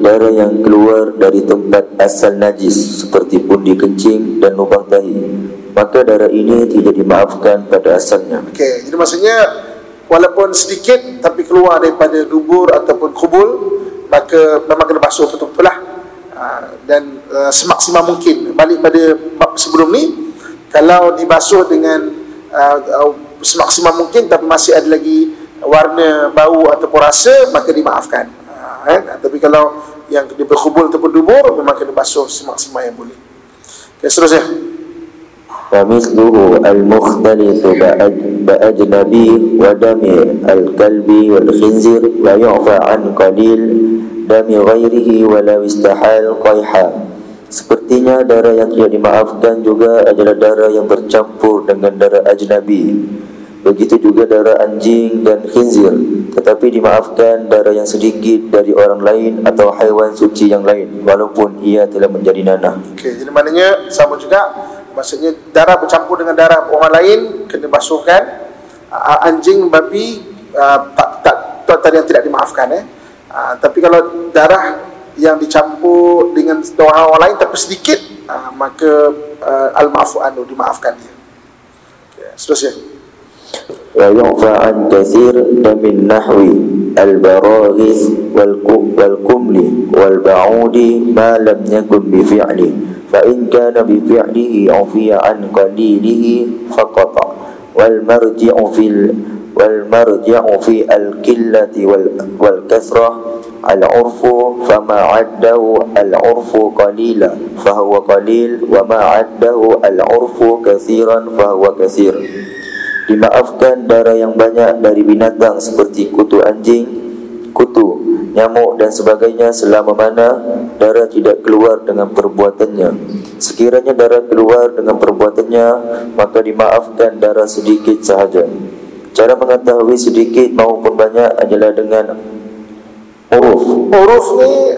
darah yang keluar dari tempat asal najis seperti pundi kencing dan lubang tahi, maka darah ini tidak dimaafkan pada asalnya. Okey, jadi maksudnya walaupun sedikit tapi keluar daripada dubur ataupun kubul, maka memang kena basuh betul-betul lah. Dan semaksimal mungkin, balik pada bab sebelum ni, kalau dibasuh dengan semaksimal mungkin tapi masih ada lagi warna, bau ataupun rasa, maka dimaafkan. Tapi kalau yang dia berkhubul ataupun dubur, memang kena basuh semaksimal yang boleh. Okay, seterusnya. ومثله المختلط بأجنبي ودم الكلب والخنزير لا يعفى عن قليل دم غيره ولو استحال قيحا. Sepertinya darah yang tidak dimaafkan juga adalah darah yang bercampur dengan darah ajnabi. Begitu juga darah anjing dan khinzir. Tetapi dimaafkan darah yang sedikit dari orang lain atau haiwan suci yang lain, walaupun ia telah menjadi nanah. Okey, jadi maknanya sama juga. Maksudnya darah bercampur dengan darah orang lain kena basuhkan. Anjing, babi tak yang tidak dimaafkan. Tapi kalau darah yang dicampur dengan darah orang lain tapi sedikit, maka al-ma'fu anhu, dimaafkan dia. Okay, seterusnya. Wa yu'fa an katsir damin nahwi al-baraghis wal kumli wal ba'udi ma lam yakun bi fi'li. فإن كان بفعله عفي عن قليله فقط والمرجع في القلة والكثرة العرف فما عده العرف قليلا فهو قليل وما عده العرف كثيرا فهو كثير. Dimaafkan darah yang banyak dari binatang seperti kutu anjing, kutu, nyamuk dan sebagainya selama mana darah tidak keluar dengan perbuatannya. Sekiranya darah keluar dengan perbuatannya, maka dimaafkan darah sedikit sahaja. Cara mengetahui sedikit maupun banyak adalah dengan uruf. Uruf ni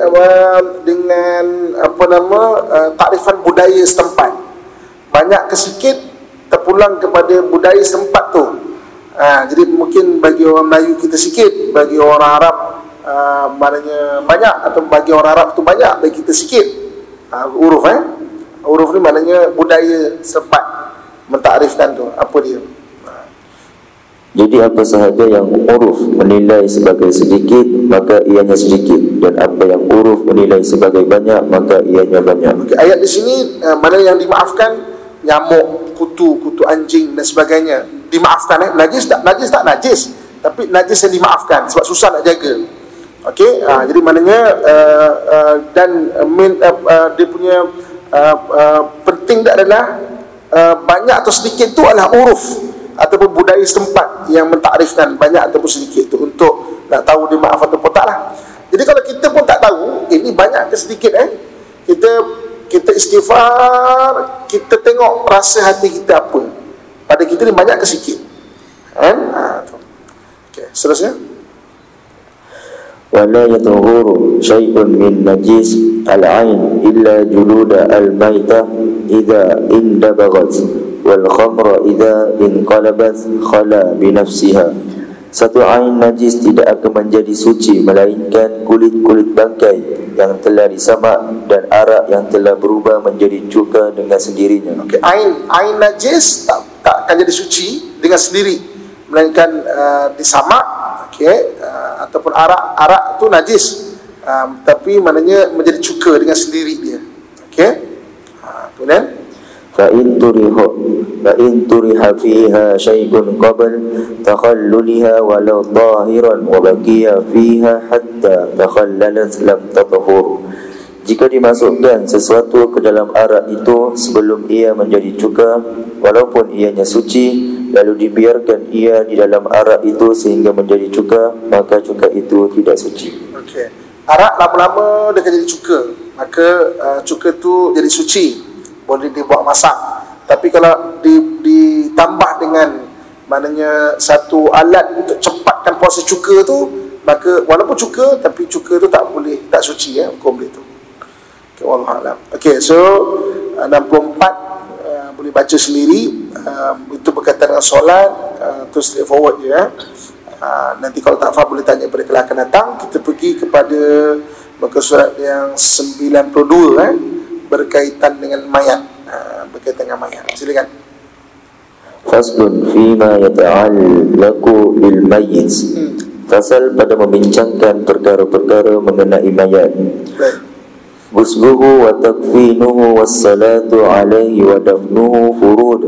dengan takrifan budaya setempat. Banyak ke sedikit terpulang kepada budaya setempat tu. Jadi mungkin bagi orang Melayu kita sikit, bagi orang Arab maknanya banyak, atau bagi orang Arab tu banyak, bagi kita sikit. Uruf uruf ni maknanya budaya setempat mentakrifkan tu apa dia. Jadi apa sahaja yang uruf menilai sebagai sedikit, maka ianya sedikit, dan apa yang uruf menilai sebagai banyak, maka ianya banyak. Okay, ayat di sini mana yang dimaafkan? Nyamuk, kutu anjing dan sebagainya dimaafkan. Najis tak najis, tapi najis yang dimaafkan sebab susah nak jaga. Okey, jadi maknanya dia punya penting tak adalah banyak atau sedikit tu adalah uruf ataupun budaya setempat yang mentakrifkan banyak ataupun sedikit tu untuk nak tahu dia maaf ataupun tak lah. Jadi kalau kita pun tak tahu ini banyak ke sedikit, kita istighfar, kita tengok rasa hati kita apa, pada kita ni banyak ke sikit, okay, seterusnya. Wala yatuhuru syai'un min najis al-ain illa juluda al-maitah idza indabaghat wal khamra idza inqalabat khala bi nafsiha. Satu ain najis tidak akan menjadi suci melainkan kulit-kulit bangkai yang telah disamak dan arak yang telah berubah menjadi cuka dengan sendirinya. Okay, ain najis tak akan jadi suci dengan sendiri melainkan disamak, ataupun arak tu najis, tapi maknanya menjadi cuka dengan sendiri dia. Kemudian فإن ترح فيها شيء قبل تخللها ولو ظاهرا وبقي فيها حتى تخللت لم تطهر. Jika dimasukkan sesuatu ke dalam arak itu sebelum ia menjadi cuka, walaupun ianya suci, lalu dibiarkan ia di dalam arak itu sehingga menjadi cuka, maka cuka itu tidak suci. Okey. Arak lama-lama dia akan jadi cuka, maka cuka tu jadi suci, boleh dibuat masak. Tapi kalau ditambah dengan maknanya satu alat untuk cepatkan proses cuka tu, maka walaupun cuka, tapi cuka tu tak suci, hukum dia tu. Okay, wallahu a'lam. Okay, so 64 boleh baca sendiri. Itu berkaitan dengan solat, tu straightforward je. Nanti kalau tak faham boleh tanya pada kelas akan datang. Kita pergi kepada muka surat yang 92 berkaitan dengan mayat. Berkaitan dengan mayat. Silakan. Faslun fima yata'allaqu bil mayyit. Fasal pada membincangkan perkara-perkara mengenai mayat. Ghusluhu wa takfinuhu wassalatu alaihi wa dafnuhu furud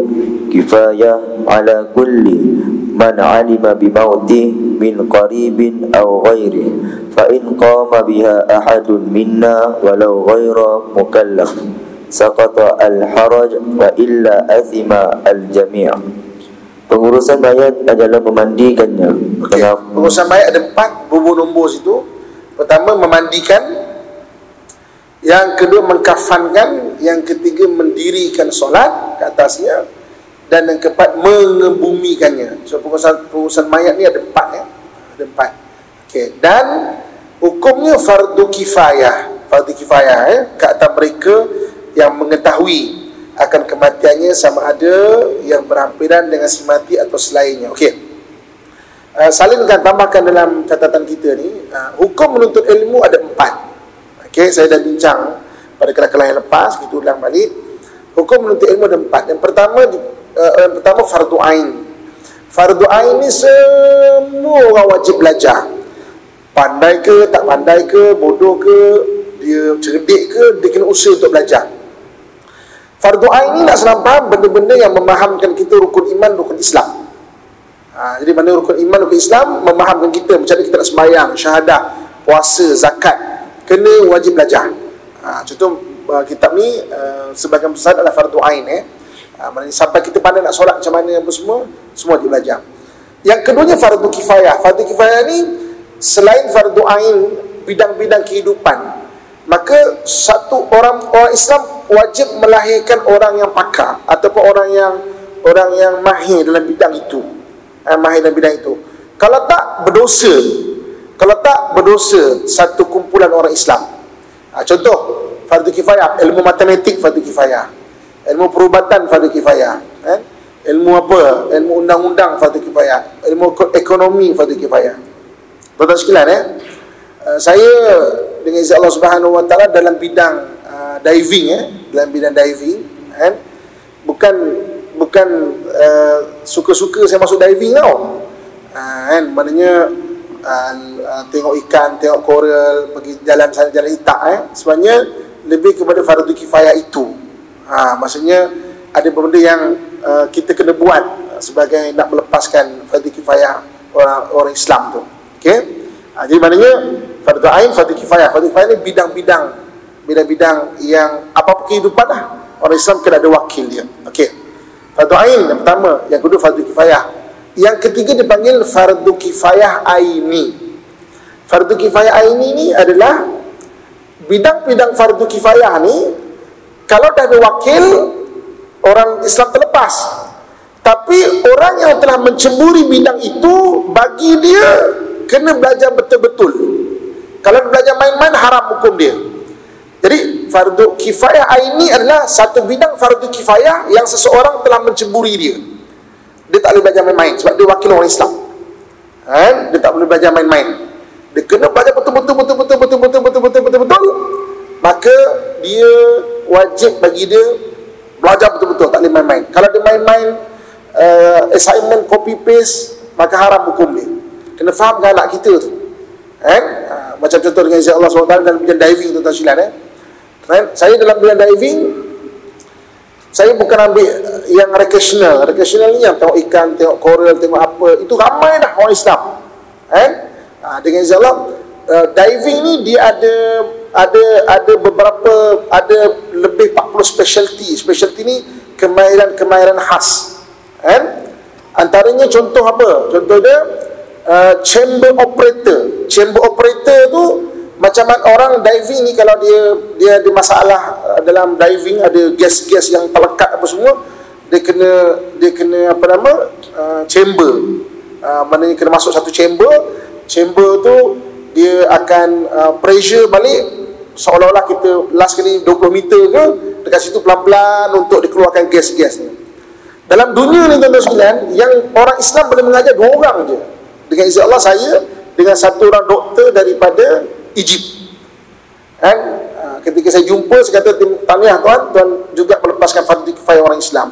kifayah ala kulli man alima bimauti min qaribin aw ghairi fa in qama biha ahadun minna walau ghaira mukallaf saqata al-haraj wa illa athima al-jami'. Pengurusan mayat adalah memandikannya. Okay. Pengurusan mayat ada 4 nombor situ. Pertama, memandikan. Yang kedua, mengkafankan. Yang ketiga, mendirikan solat ke atasnya. Dan yang keempat, mengebumikannya. So, pengurusan mayat ni ada 4 ya. Ada 4. Okay. Dan hukumnya fardu kifayah. Fardu kifayah ke atas mereka yang mengetahui akan kematiannya, sama ada yang berhampiran dengan si mati atau selainnya. Okey. Salinkan, tambahkan dalam catatan kita ni, hukum menuntut ilmu ada 4. Okey, saya dah bincang pada kelas-kelas yang lepas, kita ulang balik. Hukum menuntut ilmu ada 4. Yang pertama fardu ain. Fardu ain ni semua orang wajib belajar. Pandai ke, tak pandai ke, bodoh ke, dia cerdik ke, dia kena usaha untuk belajar. Fardu ain ni nak senang faham, benda-benda yang memahamkan kita rukun iman, rukun Islam. Jadi mana rukun iman, rukun Islam memahamkan kita macam mana kita nak sembahyang, syahadah, puasa, zakat, kena wajib belajar. Contoh kitab ni sebahagian besar adalah fardu ain. Maknanya sampai kita pandai nak solat macam mana apa semua wajib belajar. Yang keduanya fardu kifayah. Fardu kifayah ni selain fardu ain bidang-bidang kehidupan, maka satu orang Islam wajib melahirkan orang yang pakar ataupun orang yang mahir dalam bidang itu. Kalau tak berdosa satu kumpulan orang Islam. Contoh fardu kifayah, ilmu matematik fardu kifayah, ilmu perubatan fardu kifayah, ilmu undang-undang fardu kifayah, ilmu ekonomi fardu kifayah. Tuan-tuan sekalian, saya dengan izin Allah Subhanahu Wa Taala dalam bidang diving, dalam bidang diving, bukan suka-suka saya masuk diving tau, maknanya tengok ikan, tengok koral, pergi jalan sana jalan itak, sebenarnya lebih kepada fardu kifayah itu. Maksudnya ada benda yang kita kena buat sebagai nak melepaskan fardu kifayah orang Islam tu. Okey. Jadi maknanya fardu ain, fardu kifayah. Fardu kifayah ni bidang-bidang yang apa-apa kehidupan lah, orang Islam kena ada wakil dia. Okey. Fardu ain yang pertama, yang kedua fardu kifayah. Yang ketiga dipanggil fardu kifayah aini. Fardu kifayah aini ni adalah bidang-bidang fardu kifayah ni, kalau dah ada wakil, orang Islam terlepas. Tapi orang yang telah mencemburi bidang itu, bagi dia kena belajar betul-betul. Kalau belajar main-main, haram hukum dia. Jadi fardu kifayah aini adalah satu bidang fardu kifayah yang seseorang telah mencemburi dia. Dia tak boleh belajar main-main sebab dia wakil orang Islam. Dia tak boleh belajar main-main. Dia kena belajar betul-betul. Maka dia wajib bagi dia belajar betul-betul, tak boleh main-main. Kalau dia main-main assignment copy paste, maka haram hukum dia. Kena faham dengan anak kita tu. Macam contoh dengan izin Allah SWT dalam bidang diving, tuan-tuan sekalian. Saya dalam bidang diving, saya bukan ambil yang recreational. Recreational ni yang tengok ikan, tengok koral, tengok apa, itu ramai dah orang Islam. Dengan izin Allah, diving ni dia ada beberapa, ada lebih 40 specialty. Specialty ni kemahiran khas. Antaranya contoh apa? Contoh dia chamber operator. Chamber operator tu macam orang diving ni, kalau dia ada masalah dalam diving, ada gas-gas yang terlekat apa semua, dia kena apa nama, chamber. Maknanya kena masuk satu chamber tu dia akan pressure balik seolah-olah kita last kali 20 meter ke, dekat situ pelan-pelan untuk dikeluarkan gas-gas ni. Dalam dunia ni tuan-tuan sekalian, yang orang Islam boleh mengajar 2 orang je. Dengan izin Allah, saya dengan satu orang doktor daripada Egypt. Ketika saya jumpa, saya kata, tahniah tuan juga melepaskan fardu kifayah orang Islam.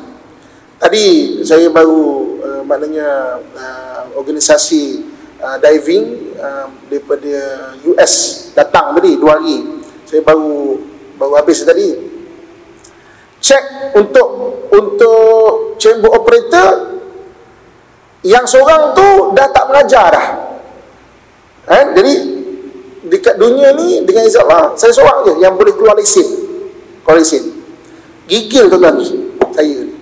Tadi saya baru maknanya organisasi diving daripada US datang tadi 2 hari. Saya baru baru habis tadi. Cek untuk chamber operator, yang seorang tu dah tak mengajar dah. Jadi dekat dunia ni dengan izin Allah, saya seorang je yang boleh keluar lesen. Gigil tuan-tuan saya ni.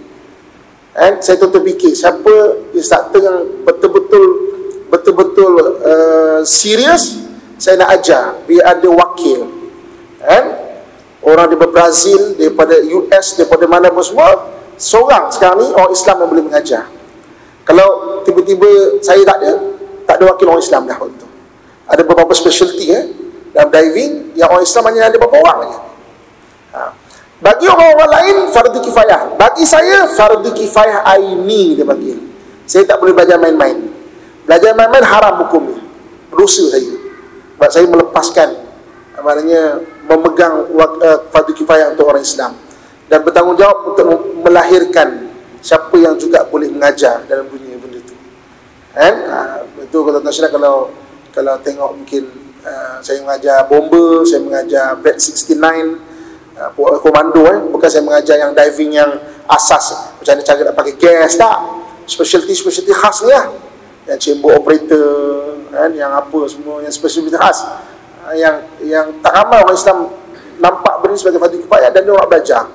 Saya terfikir siapa instruktor yang betul-betul serius, saya nak ajar, biar ada wakil. Orang daripada Brazil, daripada US, daripada mana pun semua, seorang sekarang ni orang Islam yang boleh mengajar. Kalau tiba-tiba saya tak ada wakil orang Islam dah waktu tu. Ada beberapa specialty dalam diving yang orang Islam hanya ada beberapa orang saja. Bagi orang-orang lain fardu kifayah. Bagi saya fardu kifayah aini dia panggil. Saya tak boleh belajar main-main. Belajar main-main haram hukumnya. Dosa saya. Sebab saya melepaskan, maknanya memegang fardu kifayah untuk orang Islam dan bertanggungjawab untuk melahirkan siapa yang juga boleh mengajar dalam dunia benda tu. Itu kalau nasional, kalau tengok mungkin saya mengajar bomber, saya mengajar Bat 69, komando, bukan saya mengajar yang diving yang asas macam mana cara nak pakai gas, tak. Specialty khas ni lah, yang chamber operator, yang apa semua, yang specialty khas, yang tak ramai orang Islam nampak benda sebagai fardu kifayah dan dia orang belajar.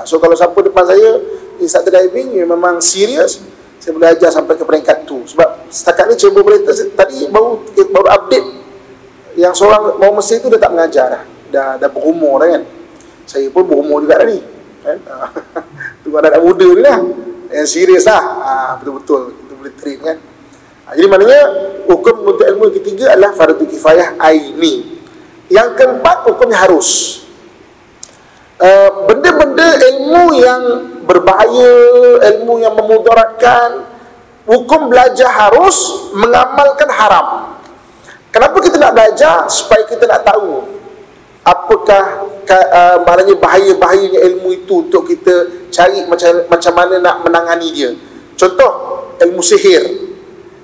So kalau siapa depan saya instructor diving yang memang serius, saya boleh ajar sampai ke peringkat tu. Sebab setakat ni chamber operator tadi baru update, yang seorang bawa mesin tu dah tak mengajar dah berumur dah kan. Saya pun berumur juga dah ni, tu anak muda ni lah yang serius lah, betul-betul kita boleh train kan. Jadi maknanya hukum untuk ilmu yang ketiga adalah fardu kifayah aini. Yang keempat, hukumnya harus. Benda-benda ilmu yang berbahaya, ilmu yang memudaratkan, hukum belajar harus, mengamalkan haram. Kenapa kita nak belajar? Supaya kita nak tahu apakah maknanya bahaya-bahayanya ilmu itu, untuk kita cari macam mana nak menangani dia. Contoh, ilmu sihir.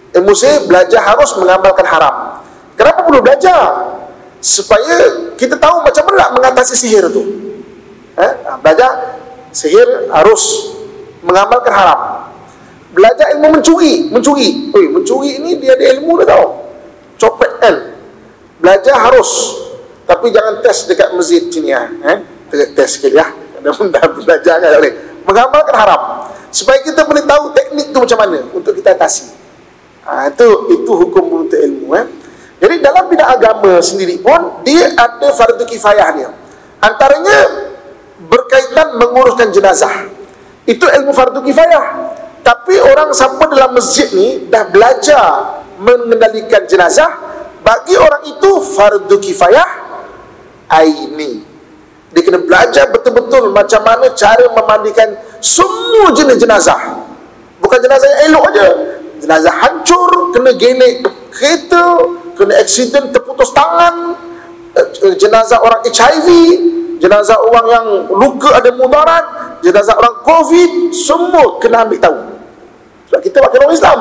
Ilmu sihir belajar harus, mengamalkan haram. Kenapa perlu belajar? Supaya kita tahu macam mana nak mengatasi sihir tu. Belajar sihir harus, mengamalkan haram. Belajar ilmu mencuri. Mencuri ini dia ada ilmu dah tau. Copet kan. Belajar harus. Tapi jangan test dekat masjid sini test sekali lah. Dah belajar kan, tak boleh. Mengamalkan haram, supaya kita boleh tahu teknik tu macam mana untuk kita atasi. Itu hukum untuk ilmu. Jadi dalam bidang agama sendiri pun dia ada fardu kifayah dia. Antaranya berkaitan menguruskan jenazah. Itu ilmu fardu kifayah. Tapi orang siapa dalam masjid ni dah belajar mengendalikan jenazah, bagi orang itu fardu kifayah aini. Dia kena belajar betul-betul macam mana cara memandikan semua jenis jenazah. Bukan jenazah yang elok aja. Jenazah hancur, kena gelek kereta, kena aksiden terputus tangan, jenazah orang HIV, jenazah orang yang luka ada mudarat, jenazah orang COVID, semua kena ambil tahu. Sebab kita wakil orang Islam.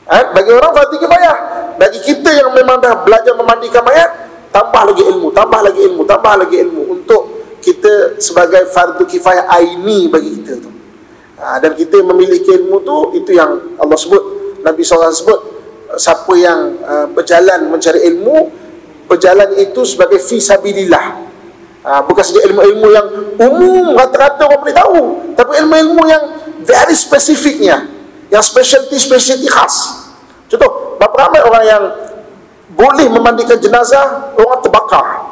Bagi orang fardu kifayah. Bagi kita yang memang dah belajar memandikan mayat, tambah lagi ilmu untuk kita sebagai fardu kifayah aini bagi kita tu. Dan kita memiliki ilmu tu, itu yang Allah sebut, Nabi SAW sebut, siapa yang berjalan mencari ilmu, berjalan itu sebagai fi sabilillah. Bukan saja ilmu-ilmu yang umum rata-rata orang boleh tahu, tapi ilmu-ilmu yang very spesifiknya, yang specialty khas. Contoh, berapa ramai orang yang boleh memandikan jenazah orang terbakar.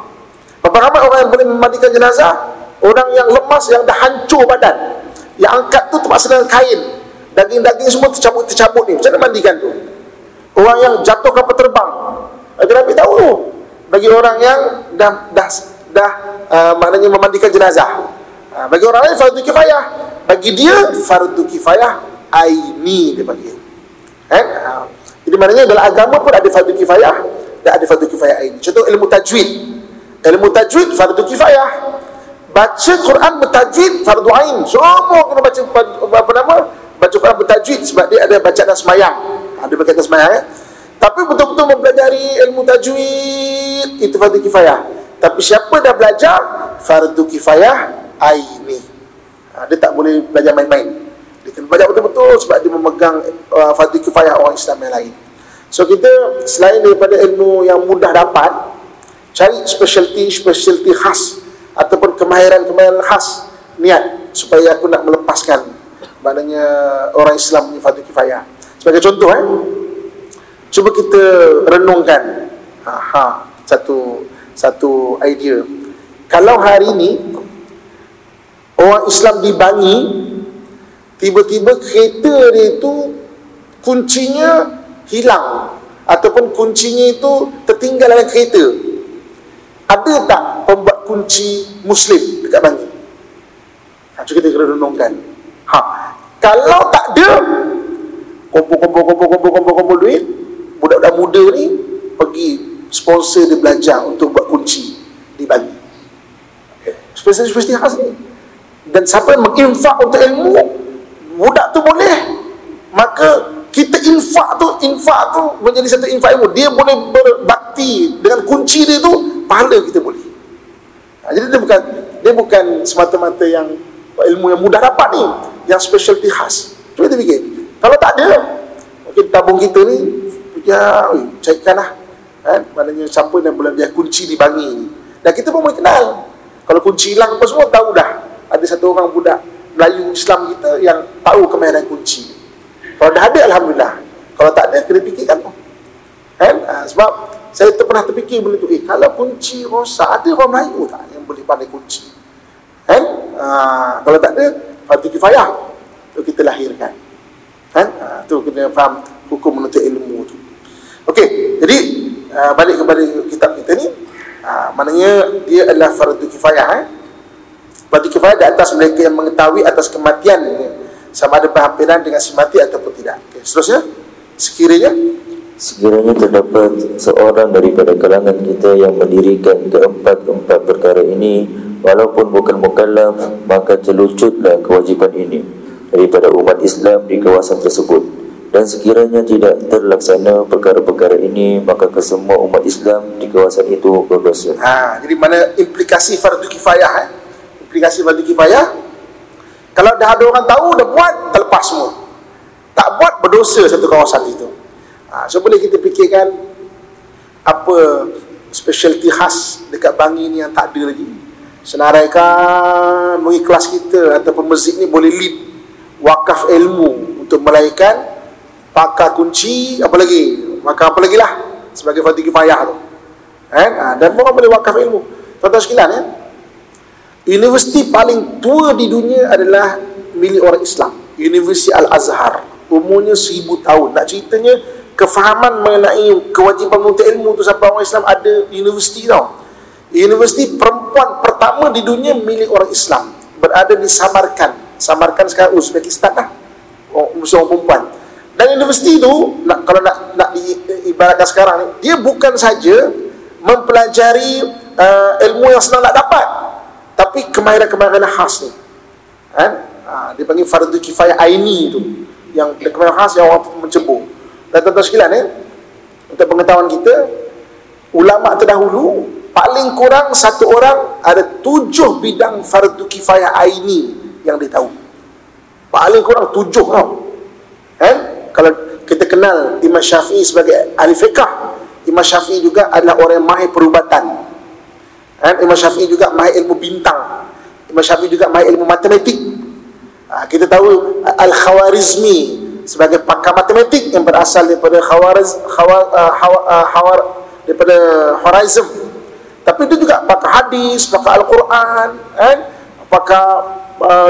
Berapa ramai orang yang boleh memandikan jenazah orang yang lemas, yang dah hancur badan, yang angkat tu terpaksa dengan kain, daging-daging semua tercabut ni, macam mana mandikan tu? Orang yang jatuh kapal terbang, Nabi tahu tu. Bagi orang yang dah maknanya memandikan jenazah. Bagi orang lain fardu kifayah, bagi dia fardu kifayah aini dia panggil. Jadi maknanya dalam agama pun ada fardu kifayah dan ada fardu kifayah aini. Contoh ilmu tajwid. Ilmu tajwid fardu kifayah. Baca Quran bertajwid fardu ain. Semua kena baca baca Quran bertajwid, sebab dia ada bacaan semayang. Ada bacaan semayang Tapi betul-betul mempelajari ilmu tajwid itu fardu kifayah. Tapi siapa dah belajar, fardu kifayah aini. Dia tak boleh belajar main-main. Dia kena belajar betul-betul sebab dia memegang fardu kifayah orang Islam yang lain. So kita selain daripada ilmu yang mudah dapat, cari specialty khas ataupun kemahiran khas, niat supaya aku nak melepaskan maknanya orang Islam punya fardu kifayah. Sebagai contoh, cuba kita renungkan satu idea. Kalau hari ini orang Islam di Bangi, tiba-tiba kereta dia itu kuncinya hilang ataupun kuncinya itu tertinggal dalam kereta, ada tak pembuat kunci Muslim dekat Bangi? Cuba kita kena renungkan. Kalau tak ada, kumpul duit, budak-budak muda ni pergi sponsor dia belajar untuk buat kunci di Bangi. Spesialiti khas ni. Dan siapa yang menginfak untuk ilmu, budak tu boleh, maka kita infak tu menjadi satu infak ilmu. Dia boleh berbakti dengan kunci dia tu, pahala kita boleh. Jadi dia bukan semata-mata yang ilmu yang mudah dapat ni, yang specialty khas. Cuba kita fikir, kalau tak ada, mungkin tabung kita ni carikanlah maknanya siapa yang boleh dia kunci di Bangi ni, dan kita pun boleh kenal. Kalau kunci hilang apa semua, tahu dah ada satu orang budak Melayu Islam kita yang tahu kemahiran kunci. Kalau dah ada, alhamdulillah. Kalau tak ada, kena fikirkan tu. Sebab saya pernah terfikir benda tu, kalau kunci rosak, ada orang Melayu tak yang boleh pandai kunci? Kalau tak ada, fardu kifayah tu kita lahirkan. Tu kena faham hukum menuntut ilmu tu. Okey, jadi balik kepada kitab kita ni, maknanya dia adalah fardu kifayah. Fardu kifayah di atas mereka yang mengetahui atas kematian, sama ada berhampiran dengan si mati ataupun tidak. Okay. Seterusnya, sekiranya terdapat seorang daripada kalangan kita yang mendirikan keempat perkara ini, walaupun bukan mukallaf, maka terlucutlah kewajiban ini daripada umat Islam di kawasan tersebut. Dan sekiranya tidak terlaksana perkara-perkara ini, maka kesemua umat Islam di kawasan itu berdosa. Jadi mana implikasi fardu kifayah? Implikasi fardu kifayah, kalau dah ada orang tahu, dah buat, terlepas semua. Tak buat, berdosa satu kawasan itu. So boleh kita fikirkan apa specialty khas dekat Bangi ni yang tak ada lagi. Senaraikan bagi kelas kita ataupun masjid ni boleh lead wakaf ilmu untuk melahirkan pakar kunci, apa lagi lah sebagai fardu kifayah tu. Dan orang boleh wakaf ilmu. Tuan-tuan sekalian, universiti paling tua di dunia adalah milik orang Islam, Universiti Al-Azhar. Umurnya 1000 tahun. Nak ceritanya kefahaman mengenai kewajipan menuntut ilmu tu sampai orang Islam ada universiti tau. Universiti perempuan pertama di dunia milik orang Islam, berada di Samarkand. Samarkand sekarang Uzbekistan lah, musuh orang perempuan. Dan universiti tu, kalau nak diibaratkan sekarang ni, dia bukan saja mempelajari ilmu yang senang nak dapat, tapi kemahiran-kemahiran khas ni. Dia panggil fardu kifayah aini tu, yang kemahiran khas yang orang mencebur. Dan tuan-tuan sekalian, untuk pengetahuan kita, ulama terdahulu paling kurang satu orang ada 7 bidang fardu kifayah aini yang dia tahu. Paling kurang 7 tau. Kalau kita kenal Imam Syafi'i sebagai ahli fiqah, Imam Syafi'i juga adalah orang yang mahir perubatan. Imam Syafi'i juga mahir ilmu bintang. Imam Syafi'i juga mahir ilmu matematik. Kita tahu Al-Khawarizmi sebagai pakar matematik yang berasal daripada daripada Khwarizm. Tapi dia juga pakar hadis, pakar Al-Quran, pakar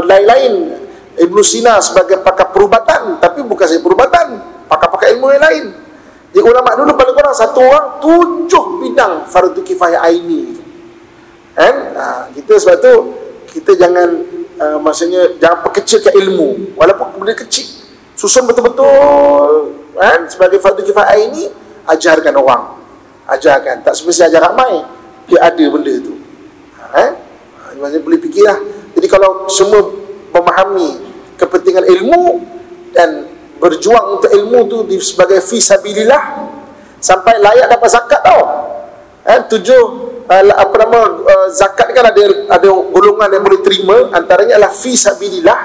lain-lain. Ibn Sina sebagai pakar perubatan, tapi bukan saja perubatan, pakar-pakar ilmu yang lain. Jadi ulama dulu paling kurang satu orang 7 bidang fardu kifayah aini. Kita sebab tu kita jangan maksudnya jangan perkecilkan ilmu, walaupun benda kecil, susun betul-betul sebagai fardu kifayah aini. Ajarkan orang, ajarkan, tak semestinya ajar ramai, dia ada benda tu. Maksudnya boleh fikirlah. Jadi kalau semua memahami kepentingan ilmu dan berjuang untuk ilmu tu sebagai fisabilillah sampai layak dapat zakat tau. 7 zakat kan ada golongan yang boleh terima, antaranya adalah fi sabilillah,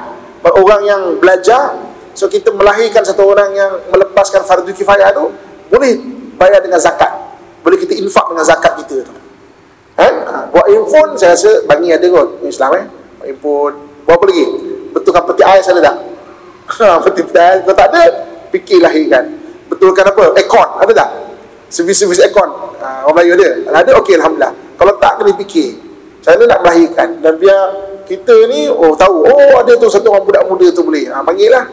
orang yang belajar. So kita melahirkan satu orang yang melepaskan fardu kifayah tu, boleh bayar dengan zakat, boleh kita infak dengan zakat kita tu. Buat handphone saya rasa bagi ada kot Islam buat handphone. Buat apa lagi? Betulkan peti ais ada tak? Peti ais kalau tak ada, fikir lahirkan. Betulkan apa? Aircon ada tak? Servis aircon, orang Melayu ada. Kalau ada, okey, alhamdulillah. Kalau tak, kena fikir cara nak melahirkan. Dan biar kita ni tahu, ada tu satu orang budak muda tu boleh, panggil lah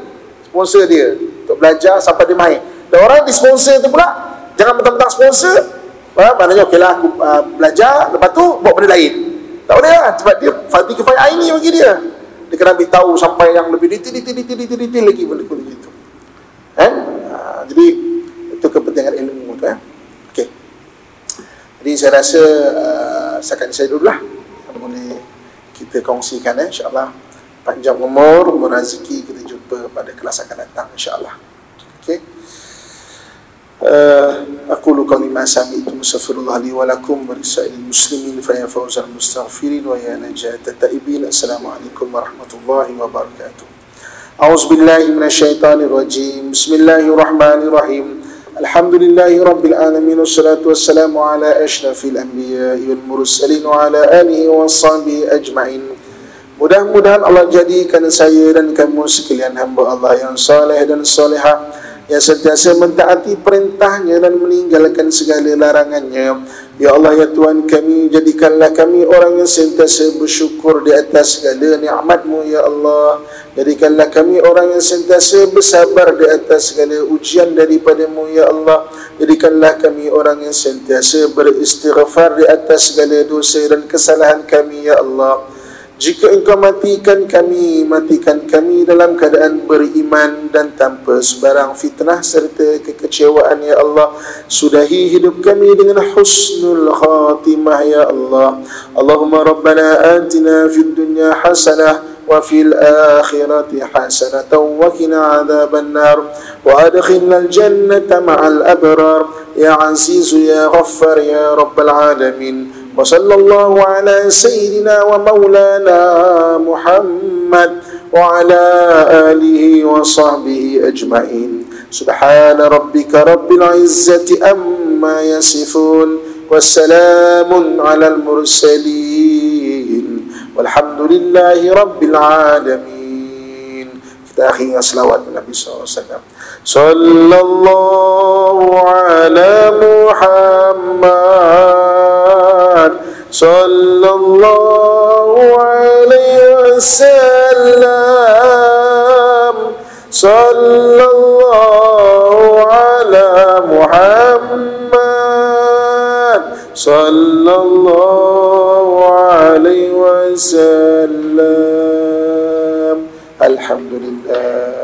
sponsor dia untuk belajar sampai dia mahir. Dan orang di sponsor tu pula jangan mentang-mentang sponsor, maknanya okey lah aku belajar, lepas tu buat benda lain. Tak boleh lah, sebab dia fardu kifayah ini bagi dia. Dia kena ambil tahu sampai yang lebih detail lagi benda begitu. Jadi itu kepentingan ilmu tu. Okey. Jadi saya rasa setakat saya dululah, boleh kita kongsikan insya-Allah. Panjang umur, berrezeki, kita jumpa pada kelas akan datang insya-Allah. Okey. أقول قولي ما سمعتم أستغفر الله لي ولكم ولسائر المسلمين فيا فوز المستغفرين ويا نجاة التائبين. السلام عليكم ورحمة الله وبركاته. أعوذ بالله من الشيطان الرجيم. بسم الله الرحمن الرحيم. الحمد لله رب العالمين والصلاة والسلام على أشرف الأنبياء والمرسلين وعلى آله وصحبه أجمعين. Mudah-mudahan Allah jadikan saya dan kamu sekalian hamba Allah yang saleh dan salihah, yang sentiasa mentaati perintahnya dan meninggalkan segala larangannya. Ya Allah, ya Tuhan kami, jadikanlah kami orang yang sentiasa bersyukur di atas segala nikmat-Mu ya Allah. Jadikanlah kami orang yang sentiasa bersabar di atas segala ujian daripada-Mu ya Allah. Jadikanlah kami orang yang sentiasa beristighfar di atas segala dosa dan kesalahan kami ya Allah. Jika Engkau matikan kami dalam keadaan beriman dan tanpa sebarang fitnah serta kekecewaan ya Allah. Sudahi hidup kami dengan husnul khatimah ya Allah. Allahumma rabbana atina fid dunya hasanah wa fil akhirati hasanatan wa qina adzaban nar wa adkhilnal jannata ma'al abrar ya aziz ya ghaffar ya rabbal alamin. وصلى الله على سيدنا ومولانا محمد وعلى آله وصحبه أجمعين. سبحان ربك رب العزة أما يصفون والسلام على المرسلين والحمد لله رب العالمين. Kita akhiri selawat Nabi SAW. صلى الله على محمد صلى الله عليه وسلم صلى الله على محمد صلى الله عليه وسلم. الحمد لله.